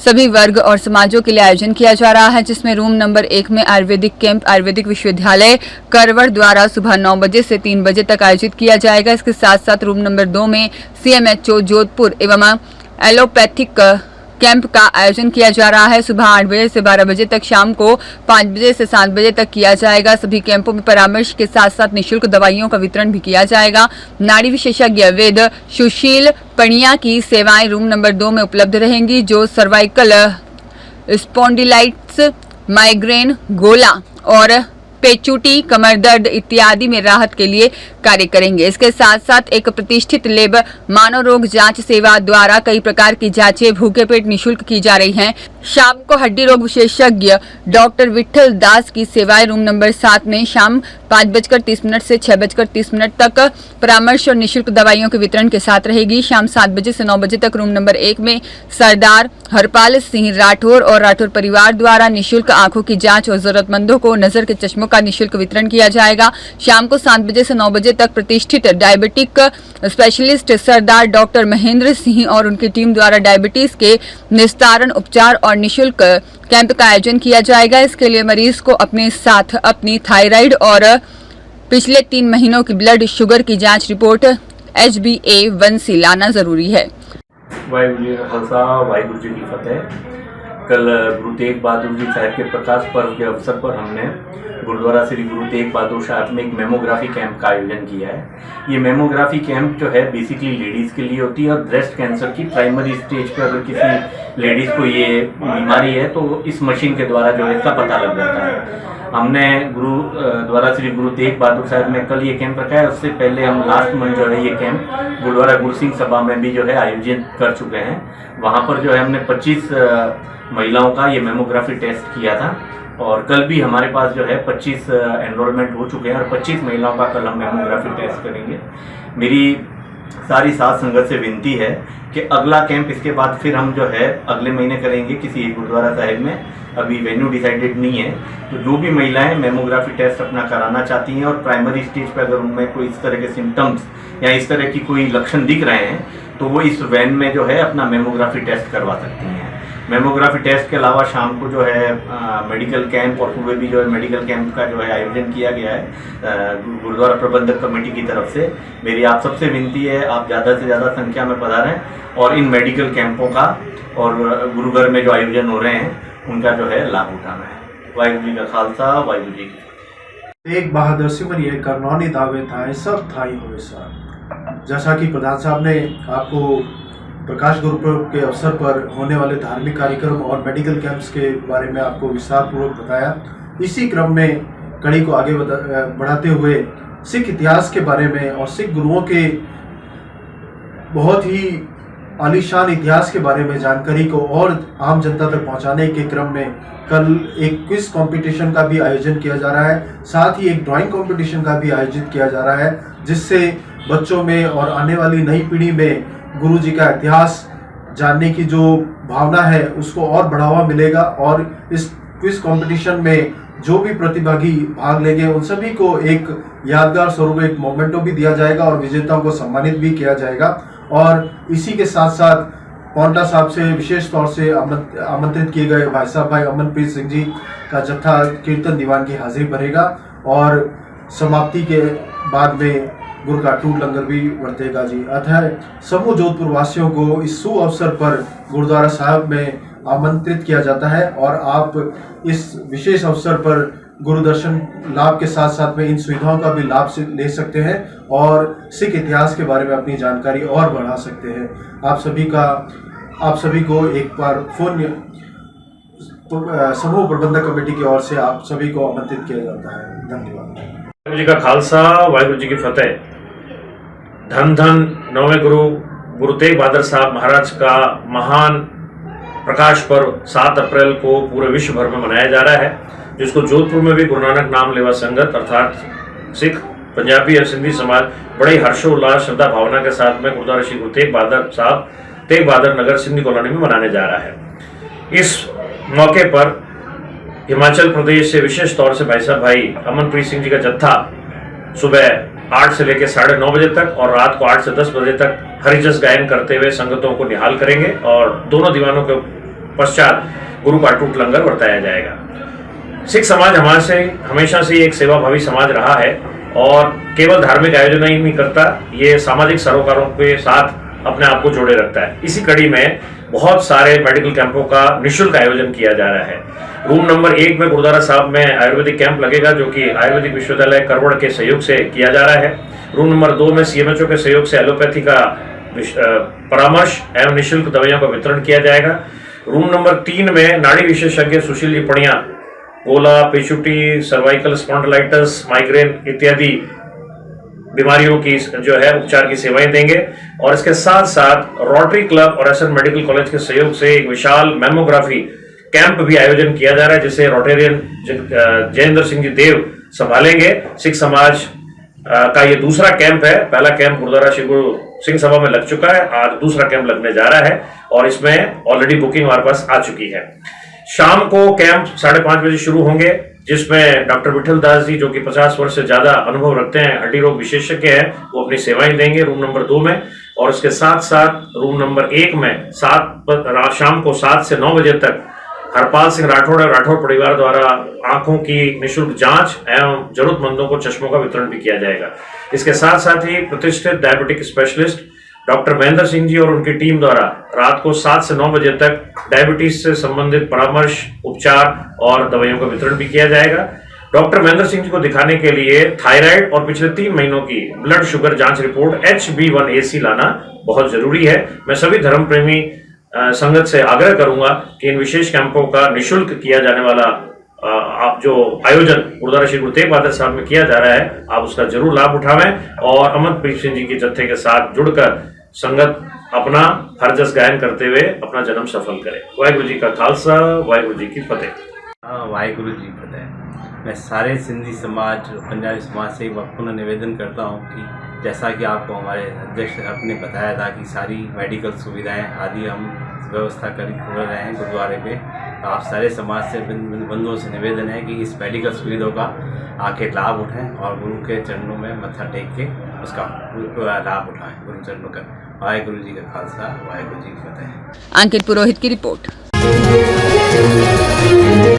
सभी वर्ग और समाजों के लिए आयोजन किया जा रहा है, जिसमें रूम नंबर 1 में आयुर्वेदिक कैंप आयुर्वेदिक विश्वविद्यालय करवड़ द्वारा सुबह 9 बजे से 3 बजे तक आयोजित किया जाएगा। इसके साथ साथ रूम नंबर 2 में CMHO जोधपुर एवं एलोपैथिक कैंप का आयोजन किया जा रहा है। सुबह 8 बजे से 12 बजे तक, शाम को 5 बजे से 7 बजे तक किया जाएगा। सभी कैंपों में परामर्श के साथ साथ निःशुल्क दवाइयों का वितरण भी किया जाएगा। नाड़ी विशेषज्ञ वेद सुशील पणिया की सेवाएं रूम नंबर 2 में उपलब्ध रहेंगी, जो सर्वाइकल स्पॉन्डिलाइटिस, माइग्रेन, गोला और पेचुटी, कमर दर्द इत्यादि में राहत के लिए कार्य करेंगे। इसके साथ साथ एक प्रतिष्ठित लैब मानव रोग जांच सेवा द्वारा कई प्रकार की जांचें भूखे पेट निःशुल्क की जा रही हैं। शाम को हड्डी रोग विशेषज्ञ डॉक्टर विठल दास की सेवाएं रूम नंबर 7 में शाम 5:30 से 6:30 तक परामर्श और निःशुल्क दवाइयों के वितरण के साथ रहेगी। शाम 7 बजे से 9 बजे तक रूम नंबर 1 में सरदार हरपाल सिंह राठौर और राठौर परिवार द्वारा निःशुल्क आंखों की जांच और जरूरतमंदों को नजर के चश्मों का निःशुल्क वितरण किया जाएगा। शाम को 7 बजे से 9 बजे तक प्रतिष्ठित डायबिटिक स्पेशलिस्ट सरदार डॉक्टर महेंद्र सिंह और उनकी टीम द्वारा डायबिटीज के निस्तारण उपचार और निःशुल्क कैंप का आयोजन किया जाएगा। इसके लिए मरीज को अपने साथ अपनी थायराइड और पिछले 3 महीनों की ब्लड शुगर की जांच रिपोर्ट HbA1c लाना जरूरी है। वाहिगुरू जी का खालसा, वाहिगुरू जी की फतेह। कल गुरु तेग बहादुर जी साहब के प्रकाश पर्व के अवसर पर हमने गुरुद्वारा श्री गुरु तेग बहादुर साहब में एक मेमोग्राफी कैंप का आयोजन किया है। ये मेमोग्राफी कैंप जो है बेसिकली लेडीज़ के लिए होती है और ब्रेस्ट कैंसर की प्राइमरी स्टेज पर अगर किसी लेडीज़ को ये बीमारी है तो इस मशीन के द्वारा जो है इसका पता लग जाता है। हमने गुरुद्वारा श्री गुरु तेग बहादुर साहब में कल ये कैंप रखा है। उससे पहले हम लास्ट मंथ जो है ये कैंप गुरुद्वारा गुरु सिंह सभा में भी जो है आयोजित कर चुके हैं। वहाँ पर जो है हमने 25 महिलाओं का ये मेमोग्राफी टेस्ट किया था और कल भी हमारे पास जो है 25 एनरोलमेंट हो चुके हैं और 25 महिलाओं का कल हम मेमोग्राफी टेस्ट करेंगे। मेरी सारी साथ संगत से विनती है कि अगला कैंप इसके बाद फिर हम जो है अगले महीने करेंगे किसी एक गुरुद्वारा साहिब में। अभी वेन्यू डिसाइडेड नहीं है, तो जो भी महिलाएं मेमोग्राफी टेस्ट अपना कराना चाहती हैं और प्राइमरी स्टेज पर अगर उनमें कोई इस तरह के सिम्टम्स या इस तरह की कोई लक्षण दिख रहे हैं तो वो इस वैन में जो है अपना मेमोग्राफी टेस्ट करवा सकती हैं। मेमोग्राफी टेस्ट के अलावा शाम को जो है मेडिकल कैंप और सुबह भी जो है मेडिकल कैंप का जो है आयोजन किया गया है गुरुद्वारा प्रबंधक कमेटी की तरफ से। मेरी आप सबसे विनती है आप ज़्यादा से ज़्यादा संख्या में पधारें और इन मेडिकल कैंपों का और गुरुघर में जो आयोजन हो रहे हैं उनका जो है लाभ उठाना है। वाहिगुरू जी का खालसा, वाहिगुरू जी की। तेग बहादुर सिमरिए करनौनी दावे था सब थाई हुए सर। जैसा कि प्रधान साहब ने आपको प्रकाश गुरुपर्व के अवसर पर होने वाले धार्मिक कार्यक्रम और मेडिकल कैंप्स के बारे में आपको विस्तार पूर्वक बताया, इसी क्रम में कड़ी को आगे बढ़ाते हुए सिख इतिहास के बारे में और सिख गुरुओं के बहुत ही आलीशान इतिहास के बारे में जानकारी को और आम जनता तक पहुंचाने के क्रम में कल एक क्विज कंपटीशन का भी आयोजन किया जा रहा है, साथ ही एक ड्राइंग कंपटीशन का भी आयोजित किया जा रहा है, जिससे बच्चों में और आने वाली नई पीढ़ी में गुरुजी का इतिहास जानने की जो भावना है उसको और बढ़ावा मिलेगा। और इस क्विज कंपटीशन में जो भी प्रतिभागी भाग लेंगे उन सभी को एक यादगार स्वरूप एक मोमेंटो भी दिया जाएगा और विजेताओं को सम्मानित भी किया जाएगा। और इसी के साथ साथ पांवटा साहब से विशेष तौर से आमंत्रित किए गए भाई साहब भाई अमनप्रीत सिंह जी का जत्था कीर्तन दीवान की हाजिरी भरेगा और समाप्ति के बाद में गुरु का अटूट लंगर भी बरतेगा जी। अतः समूह जोधपुर वासियों को इस शुभ अवसर पर गुरुद्वारा साहब में आमंत्रित किया जाता है और आप इस विशेष अवसर पर गुरु दर्शन लाभ के साथ साथ में इन सुविधाओं का भी लाभ ले सकते हैं और सिख इतिहास के बारे में अपनी जानकारी और बढ़ा सकते हैं। आप सभी को एक बार फोन समूह प्रबंधक कमेटी की ओर से आप सभी को आमंत्रित किया जाता है। धन्यवाद। वाहिगुरू जी का खालसा, वाहिगुरू जी की फतेह। धन धन नौवें गुरु तेग बहादुर साहब महाराज का महान प्रकाश पर्व 7 अप्रैल को पूरे विश्व भर में मनाया जा रहा है, जिसको जोधपुर में भी गुरु नानक नाम लेवा संगत अर्थात सिख, पंजाबी और सिंधी समाज बड़े हर्षोल्लास श्रद्धा भावना के साथ में गुरुद्वारा श्री गुरु तेग बहादुर साहब तेग बहादुर नगर सिंधी कॉलोनी में मनाने जा रहा है। इस मौके पर हिमाचल प्रदेश से विशेष तौर से भाई साहब भाई अमनप्रीत सिंह जी का जत्था सुबह 8 से लेकर 9:30 बजे तक और रात को 8 से 10 बजे तक हरिजस गायन करते हुए संगतों को निहाल करेंगे और दोनों दीवानों के पश्चात गुरु का अटूट लंगर बरताया जाएगा। सिख समाज हमेशा से एक सेवाभावी समाज रहा है और केवल धार्मिक आयोजन ही नहीं करता, ये सामाजिक सरोकारों के साथ अपने आप को जोड़े रखता है। इसी कड़ी में बहुत सारे मेडिकल कैंपों का निःशुल्क आयोजन किया जा रहा है। रूम नंबर 1 में गुरुद्वारा साहब में आयुर्वेदिक कैंप लगेगा, जो कि आयुर्वेदिक विश्वविद्यालय करवड़ के सहयोग से किया जा रहा है। रूम नंबर 2 में CMHO के सहयोग से एलोपैथी का परामर्श एवं निःशुल्क दवाइयों का वितरण किया जाएगा। रूम नंबर 3 में नाड़ी विशेषज्ञ सुशील जी पणिया गोला, पेचुटी, सर्वाइकल स्पॉन्डिलाइटिस, माइग्रेन इत्यादि बीमारियों की जो है उपचार की सेवाएं देंगे। और इसके साथ साथ रोटरी क्लब और एसएन मेडिकल कॉलेज के सहयोग से एक विशाल मेमोग्राफी कैंप भी आयोजन किया जा रहा है, जिसे रोटेरियन जयेंद्र सिंह जी देव संभालेंगे। सिख समाज का ये दूसरा कैंप है। पहला कैंप गुरुद्वारा श्री गुरु सिंह सभा में लग चुका है, आज दूसरा कैंप लगने जा रहा है और इसमें ऑलरेडी बुकिंग हमारे पास आ चुकी है। शाम को कैंप 5:30 बजे शुरू होंगे, जिसमें डॉक्टर विठल दास जी, जो कि 50 वर्ष से ज्यादा अनुभव रखते हैं, हड्डी रोग विशेषज्ञ हैं, वो अपनी सेवाएं देंगे रूम नंबर 2 में। और इसके साथ साथ रूम नंबर 1 में शाम को 7 से 9 बजे तक हरपाल सिंह राठौड़ और राठौड़ परिवार द्वारा आंखों की निःशुल्क जांच एवं जरूरतमंदों को चश्मों का वितरण भी किया जाएगा। इसके साथ साथ ही प्रतिष्ठित diabetic specialist doctor Mahendra Singh ji और उनकी टीम द्वारा रात को 7 से 9 बजे तक डायबिटीज से संबंधित परामर्श, उपचार और दवाइयों का वितरण भी किया जाएगा। डॉक्टर महेंद्र सिंह जी को दिखाने के लिए थायराइड और पिछले 3 महीनों की ब्लड शुगर जांच रिपोर्ट HB1AC लाना बहुत जरूरी है। मैं सभी धर्म प्रेमी संगत से आग्रह करूंगा कि इन विशेष कैंपों का निःशुल्क किया जाने वाला आप जो आयोजन गुरुद्वारा श्री गुरु तेग बहादुर साहब में किया जा रहा है, आप उसका जरूर लाभ उठावें और अमनप्रीत सिंह जी के जत्थे के साथ जुड़कर संगत अपना हरजस गायन करते हुए अपना जन्म सफल करे। वाहिगुरु जी का खालसा, वाहिगुरु जी की फतेह। वाहिगुरु जी फतेह। मैं सारे सिंधी समाज, पंजाबी समाज से एक बार पुनः निवेदन करता हूँ कि जैसा कि आपको हमारे अध्यक्ष साहब ने बताया था कि सारी मेडिकल सुविधाएं आदि हम व्यवस्था कर रहे हैं गुरुद्वारे पे, तो आप सारे समाज से बंधुओं से निवेदन है कि इस मेडिकल सुविधाओं का आके लाभ उठाएं और गुरु के चरणों में मत्था टेक के उसका लाभ उठाएं गुरु चरणों का। वाहिगुरु जी का खालसा, वाहिगुरु जी की फतेह। अंकित पुरोहित की रिपोर्ट।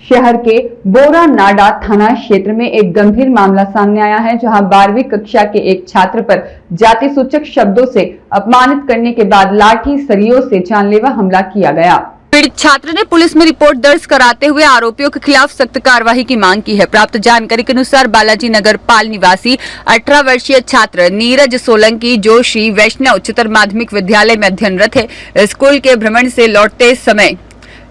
शहर के बोरा नाडा थाना क्षेत्र में एक गंभीर मामला सामने आया है, जहां 12वीं कक्षा के एक छात्र पर जाति सूचक शब्दों से अपमानित करने के बाद लाठी सरियों से जानलेवा हमला किया गया। पीड़ित छात्र ने पुलिस में रिपोर्ट दर्ज कराते हुए आरोपियों के खिलाफ सख्त कार्रवाई की मांग की है। प्राप्त जानकारी के अनुसार बालाजी नगर पाल निवासी 18 वर्षीय छात्र नीरज सोलंकी, जो श्री वैष्णव उच्चतर माध्यमिक विद्यालय में अध्ययनरत है, स्कूल के भ्रमण से लौटते समय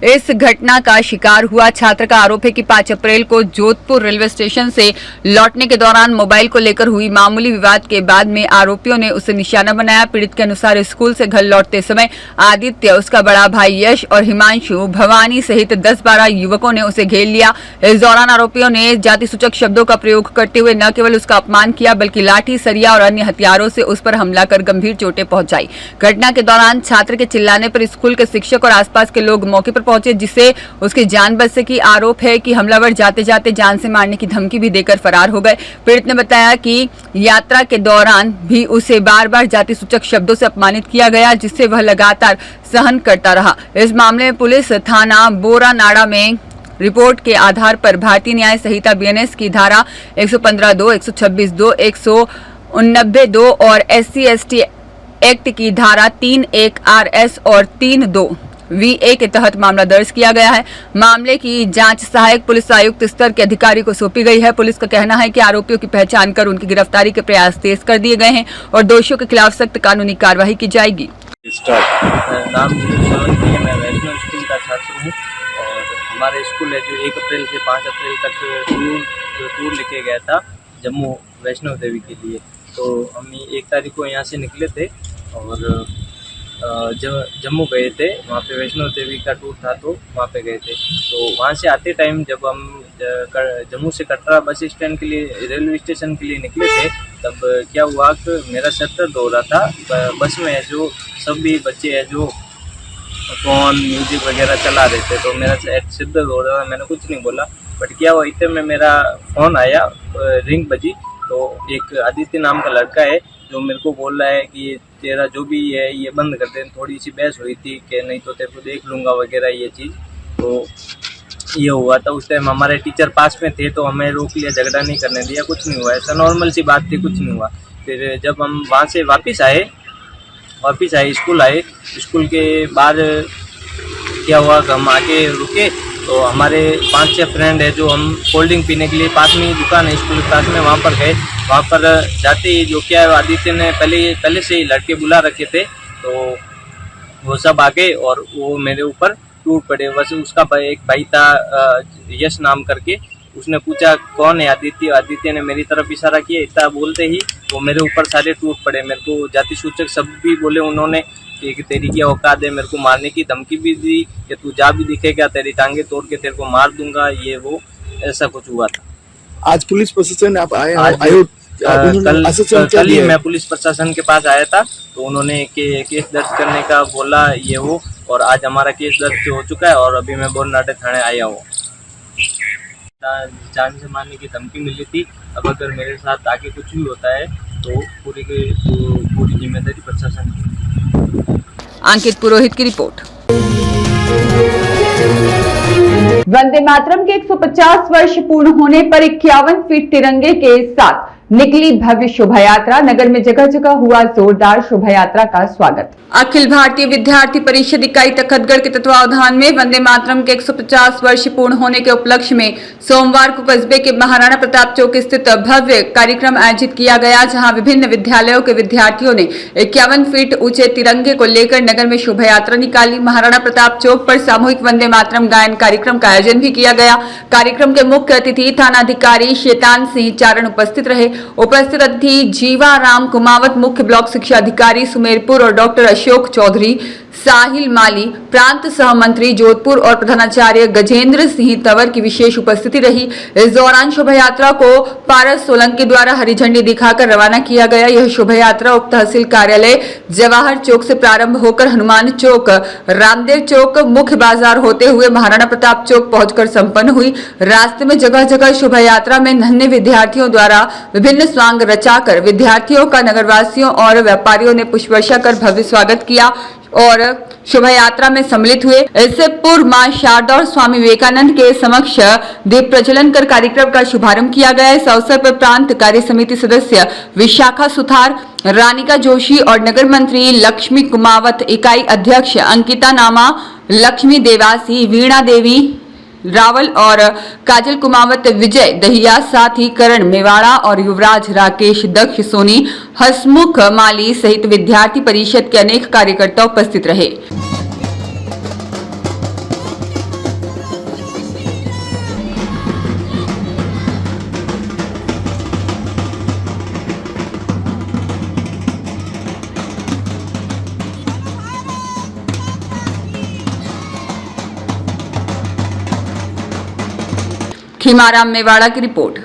इस घटना का शिकार हुआ छात्र का आरोप है कि 5 अप्रैल को जोधपुर रेलवे स्टेशन से लौटने के दौरान मोबाइल को लेकर हुई मामूली विवाद के बाद में आरोपियों ने उसे निशाना बनाया। पीड़ित के अनुसार स्कूल से घर लौटते समय आदित्य, उसका बड़ा भाई यश और हिमांशु, भवानी सहित 10-12 युवकों ने उसे घेर लिया। इस दौरान आरोपियों ने जाति सूचक शब्दों का प्रयोग करते हुए न केवल उसका अपमान किया बल्कि लाठी, सरिया और अन्य हथियारों से उस पर हमला कर गंभीर चोटें पहुंचाई। घटना के दौरान छात्र के चिल्लाने पर स्कूल के शिक्षक और आसपास के लोग मौके पर पहुंचे, जिससे उसकी जान बच सकी। आरोप है कि हमलावर जाते जाते जान से मारने की धमकी भी देकर फरार हो गए। पीड़ित ने बताया कि यात्रा के दौरान भी उसे बार-बार जाति सूचक शब्दों से अपमानित किया गया, जिससे वह लगातार सहन करता रहा। इस मामले में पुलिस थाना बोरानाड़ा में रिपोर्ट के आधार पर भारतीय न्याय संहिता बीएनएस की धारा 115(2), 126(2), 189(2) और SC/ST एक्ट की धारा 3(1) RS और 3(2) VA के तहत मामला दर्ज किया गया है। मामले की जांच सहायक पुलिस आयुक्त स्तर के अधिकारी को सौंपी गई है। पुलिस का कहना है कि आरोपियों की पहचान कर उनकी गिरफ्तारी के प्रयास तेज कर दिए गए हैं और दोषियों के खिलाफ सख्त कानूनी कार्रवाई की जाएगी। नाम मैं वैष्णव स्कूल का छात्र हूँ और हमारे स्कूल है जो 1 अप्रैल से 5 अप्रैल तक टूर लेके गया था जम्मू वैष्णव देवी के लिए। तो हम 1 तारीख को यहाँ से निकले थे और जम्मू गए थे। वहाँ पे वैष्णव देवी का टूर था तो वहाँ पे गए थे। तो वहाँ से आते टाइम जब हम जम्मू से कटरा बस स्टैंड के लिए रेलवे स्टेशन के लिए निकले थे तब क्या हुआ कि मेरा सर दर्द हो रहा था। बस में जो सभी बच्चे हैं जो फ़ोन म्यूजिक वगैरह चला रहे थे तो मेरा सिर दर्द हो रहा था। मैंने कुछ नहीं बोला, बट क्या हुआ इतने में मेरा फ़ोन आया, रिंग बजी। तो एक आदित्य नाम का लड़का है जो मेरे को बोल रहा है कि तेरा जो भी है ये बंद कर दे। थोड़ी सी बहस हुई थी कि नहीं तो तेरे को देख लूँगा वगैरह ये चीज़। तो ये हुआ था। उस टाइम हमारे टीचर पास में थे तो हमें रोक लिया, झगड़ा नहीं करने दिया, कुछ नहीं हुआ। ऐसा नॉर्मल सी बात थी, कुछ नहीं हुआ। फिर जब हम वहाँ से वापस आए स्कूल आए, स्कूल के बाद क्या हुआ कि हम आके रुके तो हमारे 5-6 फ्रेंड है जो हम कोल्ड ड्रिंक पीने के लिए पास में ही दुकान है स्कूल के पास में, वहाँ पर गए। वहाँ पर जाते ही जो क्या है आदित्य ने पहले से ही लड़के बुला रखे थे तो वो सब आ गए और वो मेरे ऊपर टूट पड़े। बस उसका एक भाई था यश नाम करके, उसने पूछा कौन है आदित्य। आदित्य ने मेरी तरफ इशारा किया। इतना बोलते ही वो मेरे ऊपर सारे टूट पड़े। मेरे को जाति सूचक शब्द भी बोले उन्होंने कि तेरी क्या औकात है, मेरे को मारने की धमकी भी दी कि तू जा भी दिखेगा तेरी टांगे तोड़ के तेरे को मार दूंगा, ये वो ऐसा कुछ हुआ था। आज पुलिस प्रशासन आप आए कल ही मैं पुलिस प्रशासन के पास आया था तो उन्होंने केस दर्ज करने का बोला ये वो, और आज हमारा केस दर्ज हो चुका है और अभी मैं बोरनाडे थाने आया हूँ। जान से मारने की धमकी मिली थी। अब अगर मेरे साथ आगे कुछ भी होता है तो पूरी जिम्मेदारी प्रशासन की। अंकित पुरोहित की रिपोर्ट। वंदे मातरम के 150 वर्ष पूर्ण होने पर 51 फीट तिरंगे के साथ निकली भव्य शोभा यात्रा। नगर में जगह जगह हुआ जोरदार शोभा यात्रा का स्वागत। अखिल भारतीय विद्यार्थी परिषद इकाई तखतगढ़ के तत्वावधान में वंदे मातरम के 150 वर्ष पूर्ण होने के उपलक्ष्य में सोमवार को कस्बे के महाराणा प्रताप चौक स्थित भव्य कार्यक्रम आयोजित किया गया, जहां विभिन्न विद्यालयों के विद्यार्थियों ने 51 फीट ऊंचे तिरंगे को लेकर नगर में शोभा यात्रा निकाली। महाराणा प्रताप चौक पर सामूहिक वंदे मातरम गायन कार्यक्रम का आयोजन भी किया गया। कार्यक्रम के मुख्य अतिथि थानाधिकारी शैतान सिंह चारण उपस्थित रहे। उपस्थित अतिथि जीवाराम कुमावत, मुख्य ब्लॉक शिक्षा अधिकारी सुमेरपुर और डॉक्टर अशोक चौधरी, साहिल माली, प्रांत सह मंत्री जोधपुर और प्रधानाचार्य गजेंद्र सिंह तंवर की विशेष उपस्थिति रही। इस दौरान शोभा यात्रा को पारस सोलंकी द्वारा हरी झंडी दिखाकर रवाना किया गया। यह शोभा यात्रा उप तहसील कार्यालय जवाहर चौक से प्रारंभ होकर हनुमान चौक, रामदेव चौक, मुख्य बाजार होते हुए महाराणा प्रताप चौक पहुंचकर संपन्न हुई। रास्ते में जगह जगह शोभा यात्रा में नन्हे विद्यार्थियों द्वारा विभिन्न स्वांग रचाकर विद्यार्थियों का नगरवासियों और व्यापारियों ने पुष्प वर्षा कर भव्य स्वागत किया और शोभा यात्रा में सम्मिलित हुए। इससे पूर्व मां शारदा और स्वामी विवेकानंद के समक्ष दीप प्रज्वलन कर कार्यक्रम का शुभारंभ किया गया। इस अवसर पर प्रांत कार्य समिति सदस्य विशाखा सुथार, रानिका जोशी और नगर मंत्री लक्ष्मी कुमावत, इकाई अध्यक्ष अंकिता नामा, लक्ष्मी देवासी, वीणा देवी रावल और काजल कुमावत, विजय दहिया, साथ ही करण मेवाड़ा और युवराज, राकेश, दक्ष सोनी, हसमुख माली सहित विद्यार्थी परिषद के अनेक कार्यकर्ता उपस्थित रहे। खीमाराम मेवाड़ा की रिपोर्ट।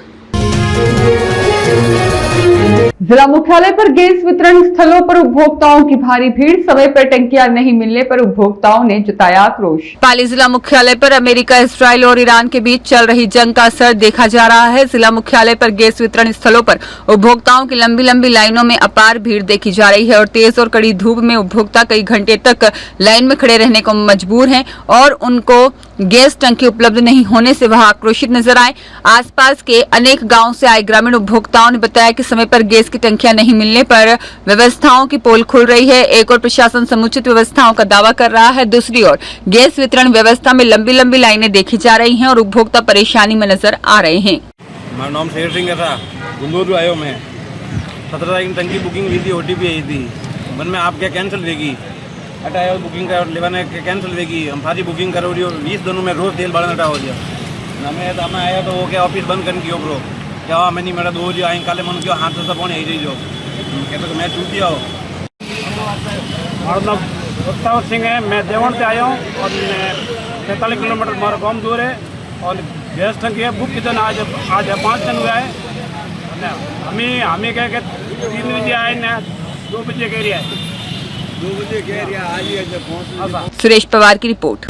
जिला मुख्यालय पर गैस वितरण स्थलों पर उपभोक्ताओं की भारी भीड़, समय पर टंकियां नहीं मिलने पर उपभोक्ताओं ने जताया आक्रोश। पाली जिला मुख्यालय पर अमेरिका, इस्राइल और ईरान के बीच चल रही जंग का असर देखा जा रहा है। जिला मुख्यालय पर गैस वितरण स्थलों पर उपभोक्ताओं की लंबी लंबी लाइनों में अपार भीड़ देखी जा रही है और तेज और कड़ी धूप में उपभोक्ता कई घंटे तक लाइन में खड़े रहने को मजबूर हैं और उनको गैस टंकी उपलब्ध नहीं होने से वह आक्रोशित नजर आए। आसपास के अनेक गांवों से आए ग्रामीण उपभोक्ताओं ने बताया कि समय पर गैस की टंकियां नहीं मिलने पर व्यवस्थाओं की पोल खुल रही है। एक और प्रशासन समुचित व्यवस्थाओं का दावा कर रहा है, दूसरी ओर गैस वितरण व्यवस्था में लंबी लंबी लाइनें देखी जा रही हैं और उपभोक्ता परेशानी में नजर आ रहे हैं। मेरा नाम शेर सिंह था, गुंदूर आयो मैं 17 तारीख टंकी बुकिंग हुई थी, OTP आई थी मन में आप क्या कैंसिल रहेगी हटाया बुकिंग कर लेवन कैंसिल रहेगी। हम सारी बुकिंग करो रही हो 20 दिनों में रोज तेल बढ़ना हो गया। हमें आया तो वो क्या ऑफिस बंद करने की ब्रो क्या मैं नहीं मेरा दो जो आए काले मन क्यों हाथ से फोन आई जो कहते मैं छूट दिया हो। हमारा नाम उत्तावर सिंह है, मैं देवण से आया हूँ और 43 किलोमीटर हमारा गाँव दूर है और गैस टंकी है बुक कितने आज 5 दिन हुआ है। हमें क्या कहते 3 बजे आए ना 2 बजे कह रहा है 2 बजे कह रहा है आज जब पहुँच। सुरेश पवार की रिपोर्ट।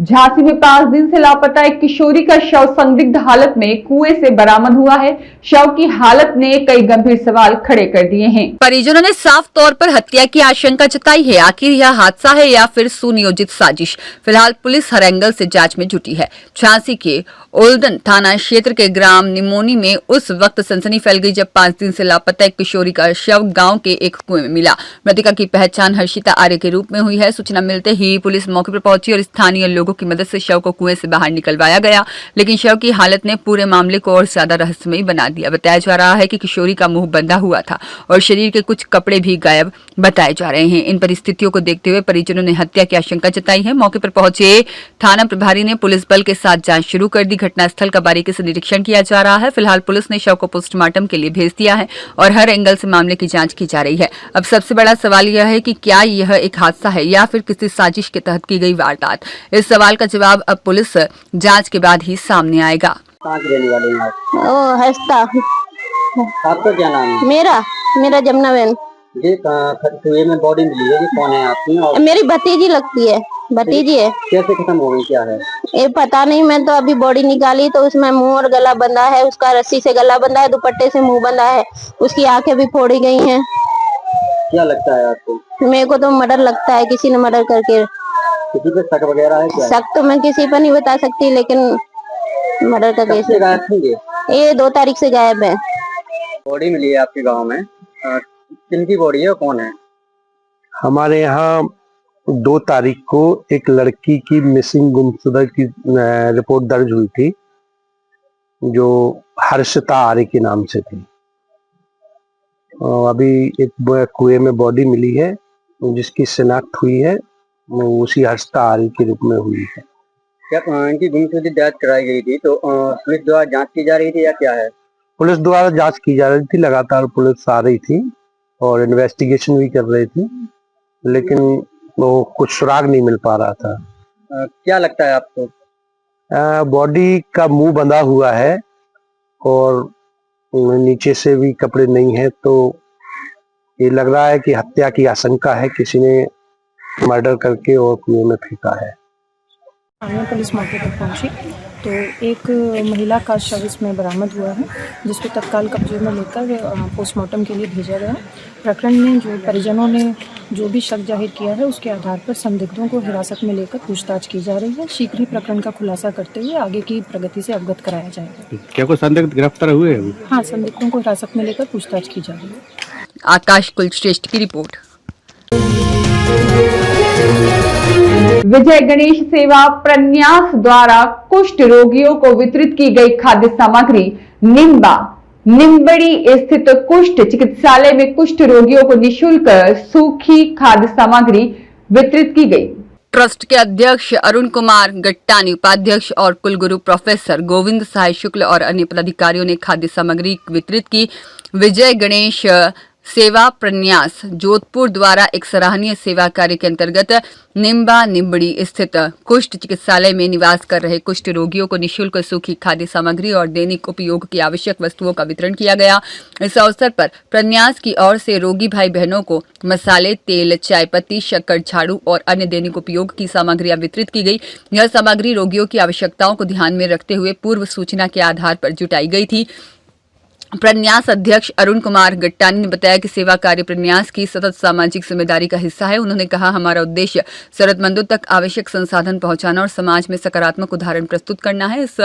झांसी में 5 दिन से लापता एक किशोरी का शव संदिग्ध हालत में कुएं से बरामद हुआ है। शव की हालत ने कई गंभीर सवाल खड़े कर दिए हैं। परिजनों ने साफ तौर पर हत्या की आशंका जताई है। आखिर यह हादसा है या फिर सुनियोजित साजिश? फिलहाल पुलिस हर एंगल से जांच में जुटी है। झांसी के ओल्डन थाना क्षेत्र के ग्राम निमोनी में उस वक्त सनसनी फैल गई जब 5 दिन से लापता एक किशोरी का शव गांव के एक कुएं में मिला। मृतका की पहचान हर्षिता आर्य के रूप में हुई है। सूचना मिलते ही पुलिस मौके पर पहुंची और स्थानीय लोगों की मदद से शव को कुएं से बाहर निकलवाया गया, लेकिन शव की हालत ने पूरे मामले को और ज्यादा रहस्यमयी बना दिया। बताया जा रहा है कि किशोरी का मुंह बंधा हुआ था और शरीर के कुछ कपड़े भी गायब बताए जा रहे हैं। इन परिस्थितियों को देखते हुए परिजनों ने हत्या की आशंका जताई है। मौके पर पहुंचे थाना प्रभारी ने पुलिस बल के साथ जांच शुरू कर दी। घटनास्थल का बारीकी से निरीक्षण किया जा रहा है। फिलहाल पुलिस ने शव को पोस्टमार्टम के लिए भेज दिया है और हर एंगल से मामले की जांच की जा रही है। अब सबसे बड़ा सवाल यह है कि क्या यह एक हादसा है या फिर किसी साजिश के तहत की गई वारदात? इस सवाल का जवाब अब पुलिस जांच के बाद ही सामने आएगा। कहाँ के रहने वाले हैं आप? ओ हंसता। आपका क्या नाम है? मेरा जमुना बहन। ये कुएं में बॉडी मिली है, ये कौन है आपकी? और मेरी भतीजी लगती है, भतीजी है। कैसे खत्म हो गई, क्या है ये पता नहीं। मैं तो अभी बॉडी निकाली तो उसमें मुंह और गला बंधा है, उसका रस्सी से गला बंधा है, दुपट्टे से मुंह बंधा है, उसकी आंखें भी फोड़ी गई हैं। क्या लगता है आपको? मेरे को तो मर्डर लगता है, किसी ने मर्डर करके। किसी पे शक वगैरह है क्या? शक तो मैं किसी पर नहीं बता सकती, लेकिन मर्डर का केस। गायब थे ये 2 तारीख से गायब है। बॉडी मिली है आपके गाँव में, किनकी बॉडी है और कौन है? हमारे यहाँ 2 तारीख को एक लड़की की मिसिंग गुमशुदा की रिपोर्ट दर्ज हुई थी जो हर्षिता आर्य के नाम से थी। अभी एक कुएं में बॉडी मिली है जिसकी शिनाख्त हुई है, उसी हर्षिता आर्य के रूप में हुई है। क्या इनकी गुमशुदगी दर्ज कराई गई थी तो पुलिस द्वारा जांच की जा रही थी या क्या है? पुलिस द्वारा जांच की जा रही थी, लगातार पुलिस आ रही थी और इन्वेस्टिगेशन भी कर रही थी, लेकिन वो कुछ सुराग नहीं मिल पा रहा था। क्या लगता है आपको? बॉडी का मुंह बंधा हुआ है और नीचे से भी कपड़े नहीं है, तो ये लग रहा है कि हत्या की आशंका है, किसी ने मर्डर करके और कुएं में फेंका है। पुलिस मौके पर पहुंची तो एक महिला का शव इसमें बरामद हुआ है, जिसको तत्काल कब्जे में लेकर पोस्टमार्टम के लिए भेजा गया। प्रकरण में जो परिजनों ने जो भी शक जाहिर किया है उसके आधार पर संदिग्धों को हिरासत में लेकर पूछताछ की जा रही है। शीघ्र ही प्रकरण का खुलासा करते हुए आगे की प्रगति से अवगत कराया जाएगा। क्या कोई संदिग्ध गिरफ्तार हुए हैं? हाँ, संदिग्धों को हिरासत में लेकर पूछताछ की जा रही है। आकाश कुलश्रेष्ठ की रिपोर्ट। विजय गणेश सेवा प्रन्यास द्वारा कुष्ठ रोगियों को वितरित की गई खाद्य सामग्री निम्बड़ी स्थित कुष्ठ चिकित्सालय में कुष्ठ रोगियों को निःशुल्क सूखी खाद्य सामग्री वितरित की गई। ट्रस्ट के अध्यक्ष अरुण कुमार गट्टानी, उपाध्यक्ष और कुलगुरु प्रोफेसर गोविंद साय शुक्ल और अन्य पदाधिकारियों ने खाद्य सामग्री वितरित की। विजय गणेश सेवा प्रन्यास जोधपुर द्वारा एक सराहनीय सेवा कार्य के अंतर्गत निम्बा निम्बड़ी स्थित कुष्ठ चिकित्सालय में निवास कर रहे कुष्ठ रोगियों को निःशुल्क सूखी खाद्य सामग्री और दैनिक उपयोग की आवश्यक वस्तुओं का वितरण किया गया। इस अवसर पर प्रन्यास की ओर से रोगी भाई बहनों को मसाले, तेल, चाय पत्ती, शक्कर, झाड़ू और अन्य दैनिक उपयोग की सामग्रियां वितरित की गई। यह सामग्री रोगियों की आवश्यकताओं को ध्यान में रखते हुए पूर्व सूचना के आधार पर जुटाई गई थी। प्रन्यास अध्यक्ष अरुण कुमार गट्टानी ने बताया कि सेवा कार्य प्रन्यास की सतत सामाजिक जिम्मेदारी का हिस्सा है। उन्होंने कहा, हमारा उद्देश्य जरूरतमंदों तक आवश्यक संसाधन पहुंचाना और समाज में सकारात्मक उदाहरण प्रस्तुत करना है। इस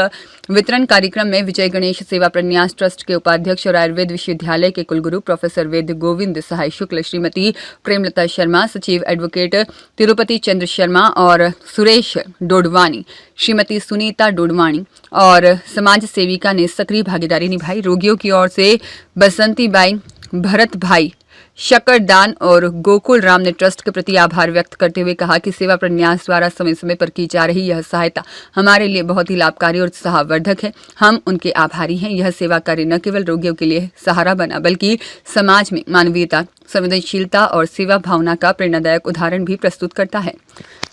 वितरण कार्यक्रम में विजय गणेश सेवा प्रन्यास ट्रस्ट के उपाध्यक्ष और आयुर्वेद विश्वविद्यालय के कुलगुरु प्रोफेसर वेद गोविंद सहाय शुक्ल, श्रीमती प्रेमलता शर्मा, सचिव एडवोकेट तिरुपति चंद्र शर्मा और सुरेश डोडवानी, श्रीमती सुनीता डोडवानी और समाज सेविका ने सक्रिय भागीदारी निभाई। रोगियों की ओर से बसंती बाई, भरत भाई, शकरदान और गोकुल राम ने ट्रस्ट के प्रति आभार व्यक्त करते हुए कहा कि सेवा प्रन्यास द्वारा समय समय पर की जा रही यह सहायता हमारे लिए बहुत ही लाभकारी और उत्साहवर्धक है। हम उनके आभारी हैं। यह सेवा कार्य न केवल रोगियों के लिए सहारा बना बल्कि समाज में मानवीयता, संवेदनशीलता और सेवा भावना का प्रेरणादायक उदाहरण भी प्रस्तुत करता है।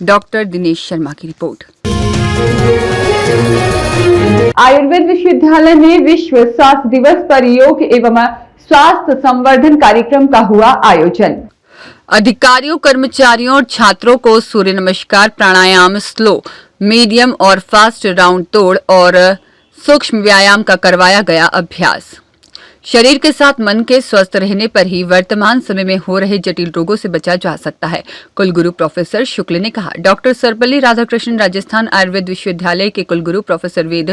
डॉक्टर दिनेश शर्मा की रिपोर्ट। आयुर्वेद विश्वविद्यालय में विश्व स्वास्थ्य दिवस पर योग एवं स्वास्थ्य संवर्धन कार्यक्रम का हुआ आयोजन। अधिकारियों, कर्मचारियों और छात्रों को सूर्य नमस्कार, प्राणायाम, स्लो, मीडियम और फास्ट राउंड तोड़ और सूक्ष्म व्यायाम का करवाया गया अभ्यास। शरीर के साथ मन के स्वस्थ रहने पर ही वर्तमान समय में हो रहे जटिल रोगों से बचा जा सकता है, कुलगुरु प्रोफेसर शुक्ल ने कहा। डॉक्टर सर्वपल्ली राधाकृष्णन राजस्थान आयुर्वेद विश्वविद्यालय के कुलगुरु प्रोफेसर वेद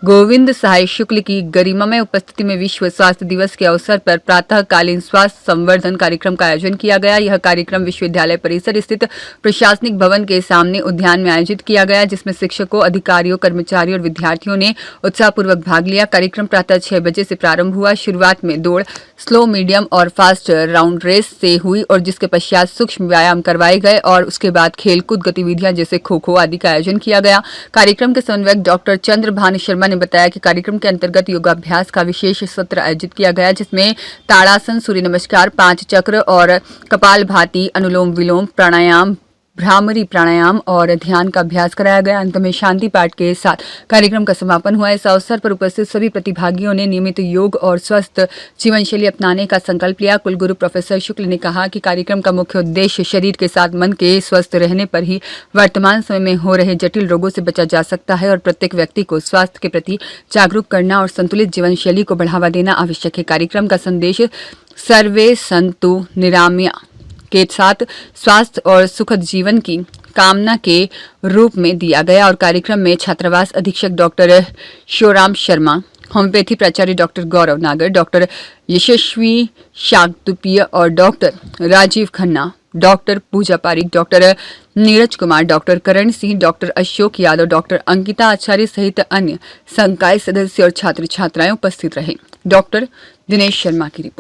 गोविंद सहाय शुक्ल की गरिमामय उपस्थिति में विश्व स्वास्थ्य दिवस के अवसर पर प्रातःकालीन स्वास्थ्य संवर्धन कार्यक्रम का आयोजन किया गया। यह कार्यक्रम विश्वविद्यालय परिसर स्थित प्रशासनिक भवन के सामने उद्यान में आयोजित किया गया, जिसमें शिक्षकों, अधिकारियों, कर्मचारियों और विद्यार्थियों ने उत्साहपूर्वक भाग लिया। कार्यक्रम प्रातः 6 बजे से प्रारंभ हुआ। शुरुआत में दौड़, स्लो, मीडियम और फास्ट राउंड रेस से हुई और जिसके पश्चात सूक्ष्म व्यायाम करवाए गए और उसके बाद खेलकूद गतिविधियां जैसे खो खो आदि का आयोजन किया गया। कार्यक्रम के समन्वयक डॉक्टर चंद्रभान शर्मा ने बताया कि कार्यक्रम के अंतर्गत योगाभ्यास का विशेष सत्र आयोजित किया गया, जिसमें ताड़ासन, सूर्य नमस्कार, 5 चक्र और कपालभाति, अनुलोम विलोम, प्राणायाम, भ्रामरी प्राणायाम और ध्यान का अभ्यास कराया गया। अंत में शांति पाठ के साथ कार्यक्रम का समापन हुआ। इस अवसर पर उपस्थित सभी प्रतिभागियों ने नियमित योग और स्वस्थ जीवन शैली अपनाने का संकल्प लिया। कुलगुरु प्रोफेसर शुक्ल ने कहा कि कार्यक्रम का मुख्य उद्देश्य शरीर के साथ मन के स्वस्थ रहने पर ही वर्तमान समय में हो रहे जटिल रोगों से बचा जा सकता है और प्रत्येक व्यक्ति को स्वास्थ्य के प्रति जागरूक करना और संतुलित जीवन शैली को बढ़ावा देना आवश्यक है। कार्यक्रम का संदेश सर्वे संतु निरामया के साथ स्वास्थ्य और सुखद जीवन की कामना के रूप में दिया गया और कार्यक्रम में छात्रावास अधीक्षक डॉक्टर शिवराम शर्मा, होम्योपैथी प्राचार्य डॉक्टर गौरव नागर, डॉक्टर यशस्वी शाक्तुपीय और डॉक्टर राजीव खन्ना, डॉक्टर पूजा Pareek, doctor Neeraj Kumar, doctor Karan Singh, doctor Ashok Yadav, doctor Ankita आचार्य सहित अन्य संकाय सदस्य और छात्र छात्राएं उपस्थित रहे। डॉक्टर दिनेश शर्मा की रिपोर्ट।